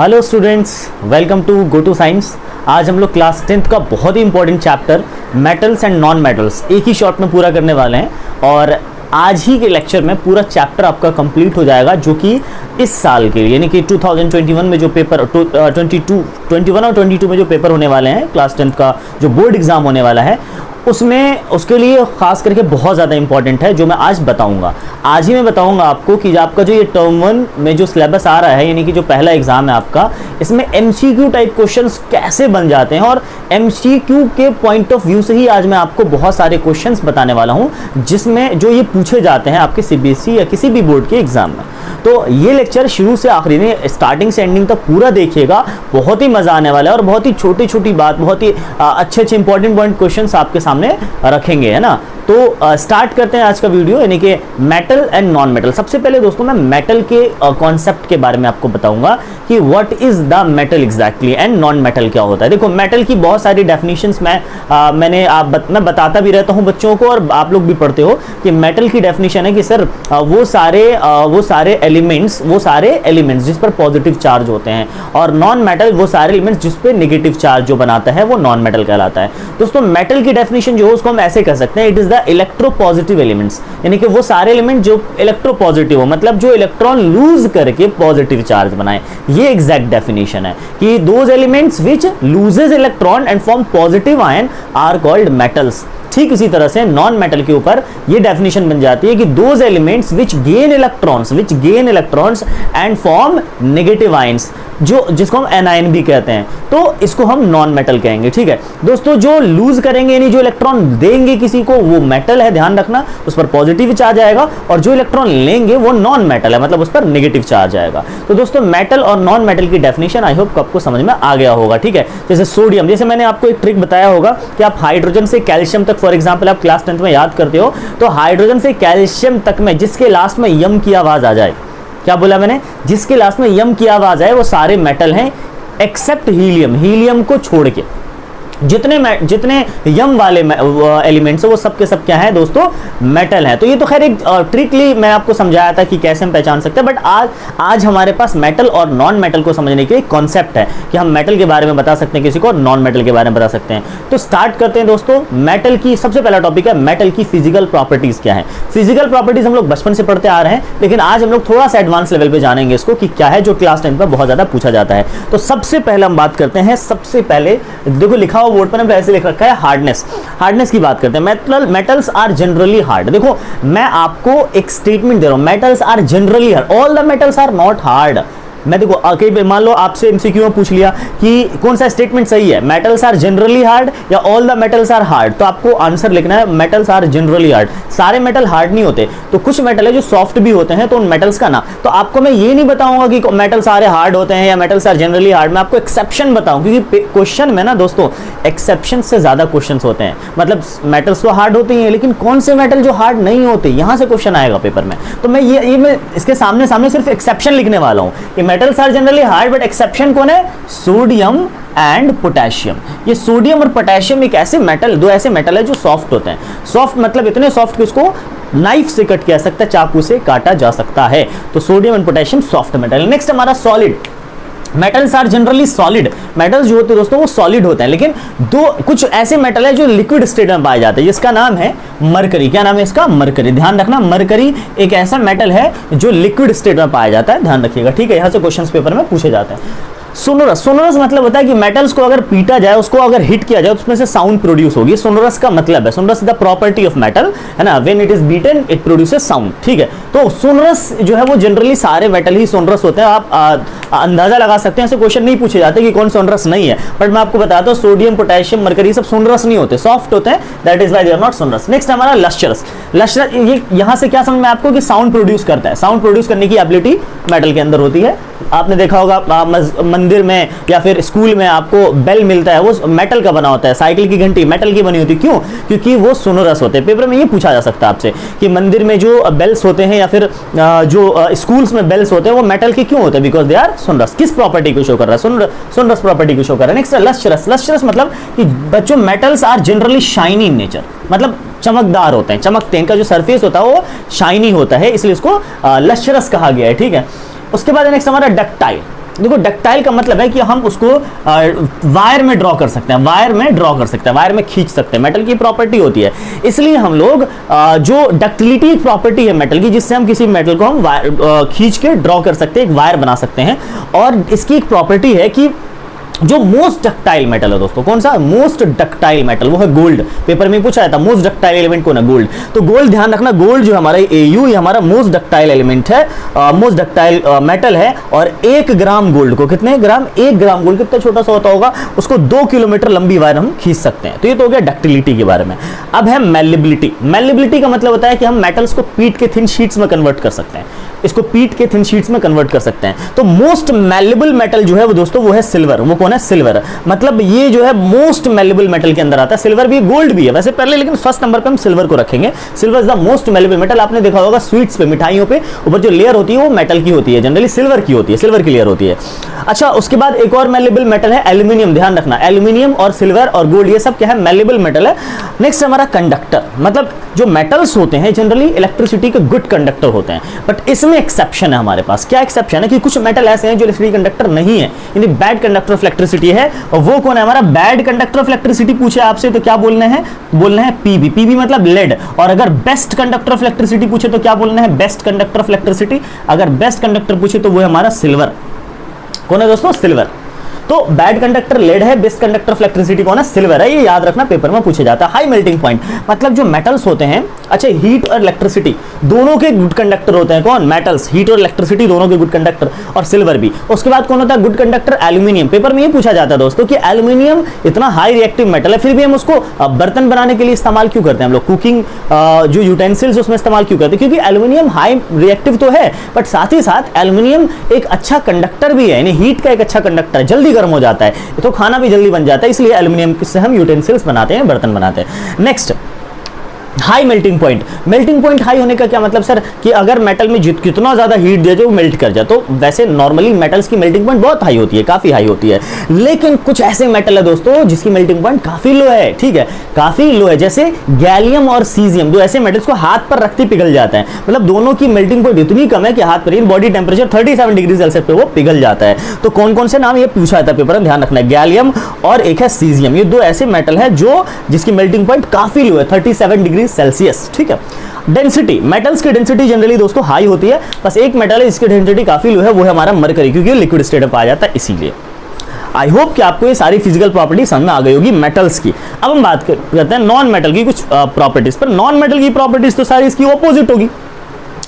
Hello students, welcome to go to science. आज हम लोग क्लास 10th का बहुत ही important chapter metals and non metals एक ही शॉट में पूरा करने वाले हैं और आज ही के लेक्चर में पूरा चैप्टर आपका कंप्लीट हो जाएगा, जो कि इस साल के लिए यानी कि 2021 में जो पेपर 21 और 22 में जो पेपर होने वाले हैं, क्लास 10th का जो बोर्ड एग्जाम होने वाला है उसमें उसके लिए खास करके बहुत ज़्यादा इंपॉर्टेंट है, जो मैं आज बताऊंगा। आज ही मैं बताऊंगा आपको कि आपका जो ये टर्म 1 में जो सिलेबस आ रहा है, यानी कि जो पहला एग्जाम है आपका, इसमें एमसीक्यू टाइप क्वेश्चंस कैसे बन जाते हैं और एमसीक्यू के पॉइंट ऑफ व्यू से ही आज मैं आपको बहुत सारे क्वेश्चंस बताने वाला हूं, जिसमें जो ये पूछे जाते हैं आपके सीबीएसई या किसी भी बोर्ड के एग्जाम में। तो ये लेक्चर शुरू से आखिरी में, स्टार्टिंग से एंडिंग तक पूरा देखिएगा, बहुत ही मजा आने वाला है और बहुत ही छोटी छोटी बात, बहुत ही अच्छे इंपॉर्टेंट पॉइंट क्वेश्चंस आपके सामने रखेंगे, है ना। तो स्टार्ट करते हैं आज का वीडियो, यानी कि मेटल एंड नॉन मेटल। सबसे पहले दोस्तों मैं मेटल के कॉन्सेप्ट के बारे में आपको बताऊंगा कि what is the metal exactly and non metal क्या होता है। देखो, मेटल की बहुत सारी डेफिनेशंस मैं बताता भी रहता हूं बच्चों को और आप लोग भी पढ़ते हो कि मेटल की डेफिनेशन है कि सर वो सारे एलिमेंट्स जिस पर पॉजिटिव चार्ज होते हैं, और नॉन मेटल वो सारे एलिमेंट्स जिस पे नेगेटिव चार्ज जो बनाता है वो नॉन मेटल कहलाता है। दोस्तों मेटल की डेफिनेशन जो है उसको हम ऐसे कर सकते हैं, it is the electropositive elements, यानी कि वो सारे एलिमेंट जो इलेक्ट्रोपॉजिटिव हो, मतलब जो इलेक्ट्रॉन लूज करके पॉजिटिव चार्ज बनाए। ये एग्जैक्ट डेफिनेशन है कि those elements which loses electron and form positive ion are called metals. ठीक इसी तरह से नॉन मेटल के ऊपर ये डेफिनेशन बन जाती है कि those elements which gain electrons and form negative ions, जिसको हम एनायन भी कहते हैं, तो इसको हम नॉन मेटल कहेंगे। ठीक है दोस्तों, जो लूज करेंगे यानी जो इलेक्ट्रॉन देंगे किसी को वो मेटल है, ध्यान रखना, उस पर पॉजिटिव चार्ज आएगा, और जो इलेक्ट्रॉन लेंगे वो नॉन मेटल है, मतलब उस पर नेगेटिव चार्ज आएगा। तो दोस्तों मेटल और नॉन मेटल की डेफिनेशन आई होप आपको समझ में आ गया होगा। ठीक है, जैसे सोडियम, जैसे मैंने आपको एक ट्रिक बताया होगा कि आप हाइड्रोजन से कैल्शियम तक, फॉर एग्जाम्पल आप क्लास 10th में याद करते हो, तो हाइड्रोजन से कैल्शियम तक में जिसके लास्ट में यम की आवाज आ जाए, क्या बोला मैंने, जिसके लास्ट में यम की आवाज आए वो सारे मेटल हैं, एक्सेप्ट हीलियम। हीलियम को छोड़ के जितने यम वाले एलिमेंट्स है वो सब के सब क्या है दोस्तों, मेटल है। तो ये तो खैर एक ट्रिकली मैं आपको समझाया था कि कैसे हम पहचान सकते हैं, बट आज हमारे पास मेटल और नॉन मेटल को समझने के लिए कॉन्सेप्ट है कि हम मेटल के बारे में बता सकते हैं किसी को, और नॉन मेटल के बारे में बता सकते हैं। तो स्टार्ट करते हैं दोस्तों। मेटल की सबसे पहला टॉपिक है मेटल की फिजिकल प्रॉपर्टीज क्या है। फिजिकल प्रॉपर्टीज हम लोग बचपन से पढ़ते आ रहे हैं, लेकिन आज हम लोग थोड़ा सा एडवांस लेवल पे जानेंगे इसको कि क्या है, जो क्लास 10 में बहुत ज्यादा पूछा जाता है। तो सबसे पहले हम बात करते हैं, सबसे पहले देखो लिखा हुआ बोर्ड पर ऐसे लिख रखा है हार्डनेस की बात करते हैं। Metals are generally hard. देखो मैं आपको एक स्टेटमेंट दे रहा हूं, metals are generally hard, all the metals are not hard. मैं देखो कई बार मान लो आपसे एमसीक्यू में पूछ लिया कि कौन सा स्टेटमेंट सही है, मेटल्स आर जनरली हार्ड या all the metals are hard, तो आपको आंसर लिखना है मेटल्स आर जनरली हार्ड। सारे मेटल हार्ड नहीं होते, तो कुछ मेटल है जो सॉफ्ट भी होते हैं, तो उन मेटल्स का ना, तो आपको मैं ये नहीं बताऊंगा कि मेटल सारे हार्ड होते हैं या मेटल्स आर जनरली हार्ड, मैं आपको एक्सेप्शन बताऊं, क्योंकि क्वेश्चन में ना दोस्तों एक्सेप्शन से ज्यादा क्वेश्चन होते हैं। मतलब मेटल्स तो हार्ड होते हैं, लेकिन कौन से मेटल जो हार्ड नहीं होते, यहां से क्वेश्चन आएगा पेपर में। तो मैं मैं इसके सामने सिर्फ एक्सेप्शन लिखने वाला हूं कि metals are generally hard, but exception कौन है, सोडियम एंड पोटेशियम। ये सोडियम और पोटेशियम एक ऐसे मेटल, दो ऐसे मेटल है जो सॉफ्ट होते हैं। सॉफ्ट मतलब इतने सॉफ्ट कि उसको नाइफ से कट किया सकता है, चाकू से काटा जा सकता है। तो sodium and potassium soft metal. Next हमारा solid. Metals are generally solid. Metals जो होते हैं दोस्तों वो सॉलिड होते हैं, लेकिन कुछ ऐसे मेटल है जो लिक्विड स्टेट में पाए जाते हैं, जिसका नाम है मरकरी। क्या नाम है इसका, मरकरी। ध्यान रखना, मरकरी एक ऐसा मेटल है जो लिक्विड स्टेट में पाया जाता है, ध्यान रखिएगा। ठीक है, यहां से क्वेश्चंस पेपर में पूछे जाते हैं। सोनोरस मतलब होता है कि मेटल्स को अगर पीटा जाए, उसको अगर हिट किया जाए, उसमें से साउंड प्रोड्यूस होगी। सोनोरस का मतलब है, sonorous is the property of metal, है ना, when it is beaten it produces sound. ठीक है, तो सोनोरस जो है वो जनरली सारे मेटल ही सोनोरस होते हैं। आप अंदाजा लगा सकते हैं, ऐसे क्वेश्चन नहीं पूछे जाते कि कौन सोनोरस नहीं है, बट मैं आपको बताता हूं सोडियम पोटेशियम मरकरी सब सोनोरस नहीं होते, सॉफ्ट होते हैं, that is why they are not sonorous. Next हमारा लस्ट्रस। ये यहां से क्या समझ में आपको कि साउंड प्रोड्यूस करता है। साउंड प्रोड्यूस करने की एबिलिटी मेटल के अंदर होती है। आपने देखा होगा मंदिर में या फिर स्कूल में आपको बेल मिलता है, वो मेटल का बना होता है। साइकिल की घंटी मेटल की बनी होती है, क्यों, क्योंकि वो सोनोरस होते हैं। पेपर में ये पूछा जा सकता है आपसे कि मंदिर में जो बेल्स होते हैं या फिर जो स्कूल्स में बेल्स होते हैं वो मेटल के क्यों होते हैं, बिकॉज दे आर सोनोरस। किस प्रॉपर्टी को शो कर रहा है, सोनोरस प्रॉपर्टी को शो कर रहा है। Next lustrous. लस्ट्रस मतलब कि बच्चों metals are generally shiny in nature, मतलब चमकदार होते हैं, चमकते हैं, इनका जो सरफेस होता है वो शाइनी होता है, इसलिए इसको लस्ट्रस कहा गया है। ठीक है, उसके बाद नेक्स्ट हमारा डक्टाइल। देखो डक्टाइल का मतलब है कि हम उसको वायर में ड्रॉ कर सकते हैं, वायर में ड्रॉ कर सकते हैं, वायर में खींच सकते हैं, मेटल की प्रॉपर्टी होती है। इसलिए हम लोग जो डक्टिलिटी प्रॉपर्टी है मेटल की, जिससे हम किसी मेटल को हम खींच के ड्रॉ कर सकते हैं, एक वायर बना सकते हैं। और इसकी एक प्रॉपर्टी है कि जो मोस्ट डक्टाइल मेटल है दोस्तों, कौन सा मोस्ट डक्टाइल मेटल, वो है गोल्ड। पेपर में पूछा था मोस्ट डक्टाइल एलिमेंट कौन है, गोल्ड। तो गोल्ड ध्यान रखना, गोल्ड जो हमारा AU ये हमारा मोस्ट डक्टाइल एलिमेंट है, मोस्ट डक्टाइल मेटल है। और 1 ग्राम गोल्ड को कितने ग्राम, 1 ग्राम गोल्ड कितना छोटा सा होता होगा, उसको 2 किलोमीटर लंबी वायर हम खींच सकते हैं। तो ये तो हो गया डक्टिलिटी के बारे में। अब है मेलिबिलिटी। मेलिबिलिटी का मतलब होता है कि हम मेटल्स को पीट के थिन शीट्स में कन्वर्ट कर सकते हैं, इसको पीट के थिन शीट्स में कन्वर्ट कर सकते हैं। तो मोस्ट मेलेबल मेटल जो है वो दोस्तों वो है सिल्वर। वो कौन है, सिल्वर। मतलब ये जो है मोस्ट मेलेबल मेटल के अंदर आता है। सिल्वर भी, गोल्ड भी है वैसे पहले, लेकिन फर्स्ट नंबर पे हम सिल्वर को रखेंगे। Silver is the most malleable metal. आपने देखा होगा स्वीट्स पे, मिठाइयों पे ऊपर जो लेयर होती है वो मेटल की होती है, जनरली सिल्वर की होती है, सिल्वर की लेयर होती है। अच्छा, उसके बाद एक और मेलेबल मेटल है एल्यूमिनियम। ध्यान रखना, एल्यूमिनियम और सिल्वर और गोल्ड ये सब क्या है, मेलेबल मेटल है। नेक्स्ट हमारा कंडक्टर। मतलब जो मेटल्स होते हैं जनरली इलेक्ट्रिसिटी के गुड कंडक्टर होते हैं, बट इसमें एक्सेप्शन है हमारे पास। क्या एक्सेप्शन है कि कुछ मेटल ऐसे हैं जो इलेक्ट्रिसिटी कंडक्टर नहीं है, यानी बैड कंडक्टर ऑफ इलेक्ट्रिसिटी है। और वो कौन है हमारा बैड कंडक्टर ऑफ इलेक्ट्रिसिटी पूछे आपसे तो क्या बोलना है, बोलना है पीबी। पीबी मतलब लेड। और अगर बेस्ट कंडक्टर ऑफ इलेक्ट्रिसिटी पूछे तो क्या बोलना है, बेस्ट कंडक्टर ऑफ इलेक्ट्रिसिटी। अगर बेस्ट कंडक्टर पूछे तो वो है हमारा सिल्वर। कौन है दोस्तों, सिल्वर। तो बैड कंडक्टर लेड है, बेस्ट कंडक्टर ऑफ इलेक्ट्रिसिटी कौन है, सिल्वर है। ये याद रखना, पेपर में पूछा जाता है। हाई मेल्टिंग पॉइंट मतलब जो मेटल्स होते हैं, अच्छा हीट और इलेक्ट्रिसिटी दोनों के गुड कंडक्टर होते हैं। कौन, मेटल्स, हीट और इलेक्ट्रिसिटी दोनों के गुड कंडक्टर, और सिल्वर भी। उसके बाद कौन होता है गुड कंडक्टर, एल्यूमिनियम। पेपर में ये पूछा जाता है दोस्तों कि एल्यूमिनियम इतना हाई रिएक्टिव मेटल है, फिर भी हम उसको बर्तन बनाने के लिए इस्तेमाल क्यों करते हैं, हम लोग कुकिंग जो यूटेंसिल्स उसमें इस्तेमाल क्यों करते हैं, क्योंकि एल्यूमिनियम हाई रिएक्टिव तो है, बट साथ ही साथ एल्यूमिनियम एक अच्छा कंडक्टर भी है, यानी हीट का एक अच्छा कंडक्टर है, जल्दी गर्म हो जाता है, तो खाना भी जल्दी बन जाता है, इसलिए एल्यूमिनियम से हम यूटेंसिल्स बनाते हैं, बर्तन बनाते हैं। Next high melting point. Melting point high होने का क्या मतलब सर, कि अगर मेटल में कितना ज्यादा हीट दिया जाए वो मेल्ट कर जाए। तो वैसे नॉर्मली मेटल्स की मेल्टिंग पॉइंट बहुत हाई होती है, काफी हाई होती है, लेकिन कुछ ऐसे मेटल है दोस्तों जिसकी मेल्टिंग पॉइंट काफी लो है। ठीक है, काफी लो है, जैसे गैलियम और सीजियम, दो ऐसे मेटल्स को हाथ पर रखते पिघल जाता है। मतलब दोनों की मेल्टिंग पॉइंट इतनी कम है कि हाथ पर बॉडी टेम्परेचर 37 डिग्री सेल्सियस पे वो पिघल जाता है। तो कौन कौन से नाम ये पूछा था पेपर में, ध्यान रखना है, गैलियम और एक है सीजियम। ये दो ऐसे मेटल है जो जिसकी मेल्टिंग पॉइंट काफी लो है, 37 डिग्री सेल्सियस। ठीक है, डेंसिटी, मेटल्स की डेंसिटी जनरली दोस्तों हाई होती है, बस एक मेटल है जिसकी डेंसिटी काफी लो है, वो है हमारा मरकरी, क्योंकि लिक्विड स्टेट में पाया जाता है इसीलिए। आई होप कि आपको ये सारी फिजिकल प्रॉपर्टी समझ में आ गई होगी मेटल्स की। अब हम बात करते हैं नॉन मेटल की कुछ प्रॉपर्टीज पर। नॉन मेटल की प्रॉपर्टीज तो सारी इसकी ऑपोजिट होगी।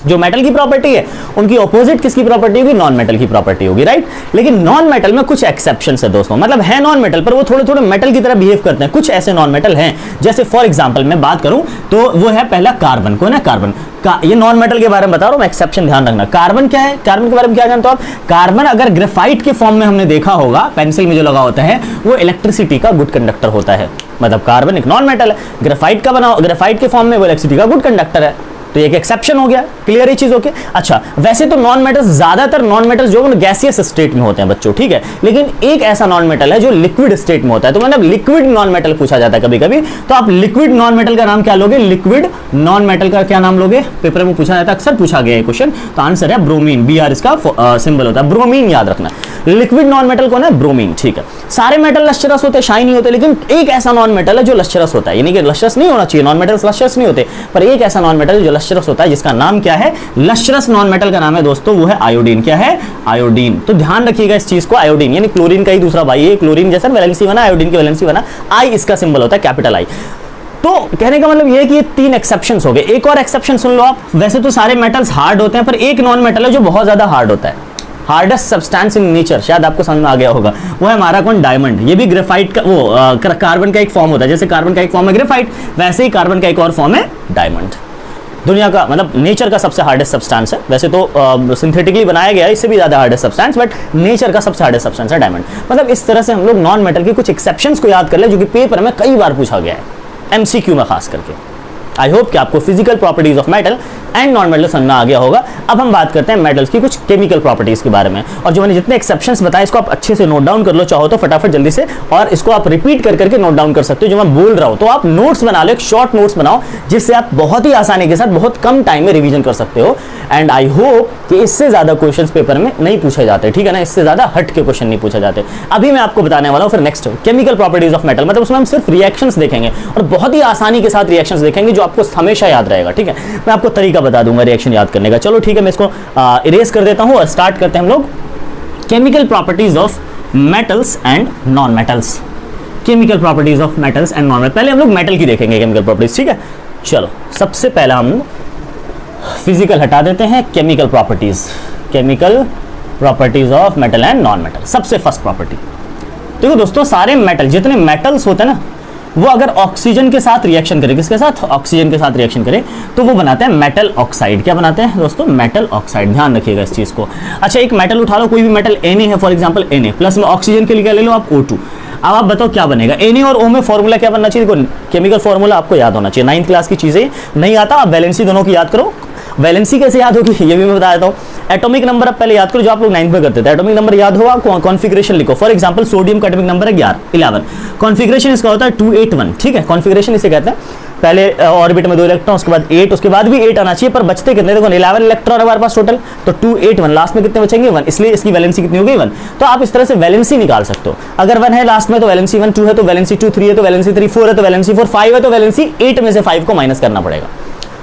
जो मेटल की प्रॉपर्टी है उनकी ऑपोजिट किसकी प्रॉपर्टी होगी, नॉन मेटल की प्रॉपर्टी होगी, राइट। लेकिन नॉन मेटल में कुछ एक्सेप्शंस है दोस्तों, मतलब है नॉन मेटल पर वो थोड़े थोड़े मेटल की तरह बिहेव करते हैं। कुछ ऐसे नॉन मेटल हैं, जैसे फॉर एग्जांपल मैं बात करूं तो वो है पहला कार्बन। कौन है, कार्बन का, ये नॉन मेटल के बारे में बता रहा हूं, एक्सेप्शन ध्यान रखना। कार्बन क्या है, कार्बन के बारे में क्या जानते हो आप, कार्बन अगर ग्रेफाइट के फॉर्म में हमने देखा होगा, पेंसिल में जो लगा होता है, वो इलेक्ट्रिसिटी का गुड कंडक्टर होता है। मतलब कार्बन एक नॉन मेटल है, ग्रेफाइट का बना, ग्रेफाइट के फॉर्म में वो इलेक्ट्रिसिटी का गुड कंडक्टर है, तो एक एक्सेप्शन हो गया। क्लियर ये चीज, ओके। अच्छा, वैसे तो नॉन मेटल्स, ज्यादातर नॉन मेटल्स जो है गैसियस स्टेट में होते हैं बच्चों, ठीक है, लेकिन एक ऐसा नॉन मेटल है जो लिक्विड स्टेट में होता है। तो मतलब लिक्विड नॉन मेटल पूछा जाता है कभी कभी, तो आप लिक्विड नॉन मेटल का नाम क्या लोगे, लिक्विड नॉन मेटल का क्या नाम लोगे, पेपर में पूछा जाता है, अक्सर पूछा गया है क्वेश्चन। तो आंसर है ब्रोमीन, BR इसका सिंबल होता है, ब्रोमीन याद रखना। लिक्विड नॉन मेटल कौन है, ब्रोमीन, ठीक है। सारे मेटल लश्चरस होते हैं, शाइनी होते हैं, लेकिन एक ऐसा नॉन मेटल है जो लश्चरस होता है, यानी कि लश्चरस नहीं होना चाहिए, नॉन मेटल्स लश्चरस नहीं होते, पर एक ऐसा नॉन मेटल जो लश्चरस होता है, जिसका नाम क्या है, लश्चरस नॉन मेटल का नाम है दोस्तों, वो है आयोडीन। क्या है, आयोडीन। तो ध्यान रखिएगा इस चीज को, आयोडीन यानी क्लोरीन का ही दूसरा भाई है, क्लोरीन जैसा वैलेंसी बना, आयोडीन की वैलेंसी बना, आई इसका सिंबल होता है, कैपिटल आई। तो कहने का मतलब ये है कि ये 3 एक्सेप्शंस हो गए। एक और एक्सेप्शन सुन लो आप, वैसे तो सारे मेटल्स हार्ड होते हैं, पर एक नॉन मेटल है जो बहुत ज्यादा हार्ड होता है, हार्डेस्ट सब्सटेंस इन नेचर, शायद आपको समझ में आ गया होगा, वो है हमारा कौन, डायमंड। ये भी ग्रेफाइट का, वो कार्बन का एक फॉर्म होता है, जैसे कार्बन का एक फॉर्म है ग्रेफाइट, वैसे ही कार्बन का एक और फॉर्म है डायमंड। दुनिया का मतलब नेचर का सबसे हार्डेस्ट सब्सटेंस है, वैसे तो सिंथेटिकली बनाया गया है, इससे भी ज्यादा हार्डेस्ट सब्सटेंस, बट नेचर का सबसे हार्डेस्ट सब्सटेंस है डायमंड। मतलब इस तरह से हम लोग नॉन मेटल के कुछ एक्सेप्शंस को याद कर ले, जो कि पेपर में कई बार पूछा गया है, MCQ में खास करके। आई होप कि आपको physical properties of metal and non metal समझ में आ गया होगा। अब हम बात करते हैं मेटल्स की कुछ केमिकल प्रॉपर्टीज के बारे में, और जो मैंने जितने एक्सेप्शंस बताए इसको आप अच्छे से नोट डाउन कर लो, चाहो तो फटाफट जल्दी से, और इसको आप रिपीट कर करके नोट डाउन कर सकते हो जो मैं बोल रहा हूं। तो आप नोट्स बना लो, एक शॉर्ट नोट्स बनाओ जिससे आप बहुत ही आसानी के साथ बहुत कम टाइम में रिवीजन कर सकते हो। एंड आई होप कि इससे ज्यादा क्वेश्चंस पेपर में नहीं पूछे जाते, ठीक है ना, इससे ज्यादा हट के क्वेश्चन नहीं पूछे जाते। अभी मैं आपको बताने वाला हूं फिर next chemical properties of metal, मतलब उसमें हम सिर्फ रिएक्शंस देखेंगे और बहुत ही आसानी के साथ रिएक्शंस देखेंगे जो आपको हमेशा याद रहेगा, ठीक है। मैं आपको तरीका बता दूंगा रिएक्शन याद करने का। चलो ठीक है, मैं इसको इरेज कर देता हूं और स्टार्ट करते हैं हम लोग chemical properties of metals and non metals. Chemical properties of metals and non metal, पहले हम लोग मेटल की देखेंगे केमिकल प्रॉपर्टीज, ठीक है। चलो सबसे पहला हम फिजिकल हटा देते हैं, chemical properties of metal and non metal. सबसे फर्स्ट प्रॉपर्टी देखो दोस्तों, सारे मेटल जितने मेटल्स होते हैं ना, वो अगर ऑक्सीजन के साथ रिएक्शन करें, किसके साथ, ऑक्सीजन के साथ रिएक्शन करें, तो वो बनाते हैं मेटल ऑक्साइड। क्या बनाते हैं दोस्तों, मेटल ऑक्साइड। ध्यान रखिएगा इस चीज को। अच्छा एक मेटल उठा लो, कोई भी मेटल Na है फॉर एग्जांपल, Na प्लस में ऑक्सीजन के लिए क्या ले लो आप, O2। अब आप बताओ क्या बनेगा, Na और O में फॉर्मूला क्या बनना चाहिए, देखो केमिकल फॉर्मूला आपको याद होना चाहिए, 9th क्लास की चीजें नहीं आता, आप वैलेंसी दोनों की याद करो। वैलेंसी कैसे याद होगी ये भी मैं बता देता हूँ। एटॉमिक नंबर आप पहले याद करो, जो आप लोग 9th में करते थे, एटॉमिक नंबर याद होगा, कॉन्फिगरेशन लिखो। फॉर एग्जांपल सोडियम का एटॉमिक नंबर है 11, कॉन्फिगरेशन इसका होता है 281, ठीक है, कॉन्फिगरेशन इसे कहते हैं। पहले ऑर्बिट में 2 इलेक्ट्रॉन, उसके बाद 8, उसके बाद भी 8 आना चाहिए, पर बचते कितने, देखो 11 इलेक्ट्रॉन हमारे पास टोटल, तो 281, लास्ट में कितने बचेंगे 1, इसलिए इसकी वैलेंसी कितनी हो गई 1। तो आप इस तरह से वैलेंसी निकाल सकते हो। अगर 1 है लास्ट में तो वैलेंसी 1, 2 है तो वैलेंसी 2, 3 है तो वैलेंसी 3, 4 है तो वैलेंसी 4, 5 है तो वैलेंसी 8 में से 5 को माइनस करना पड़ेगा।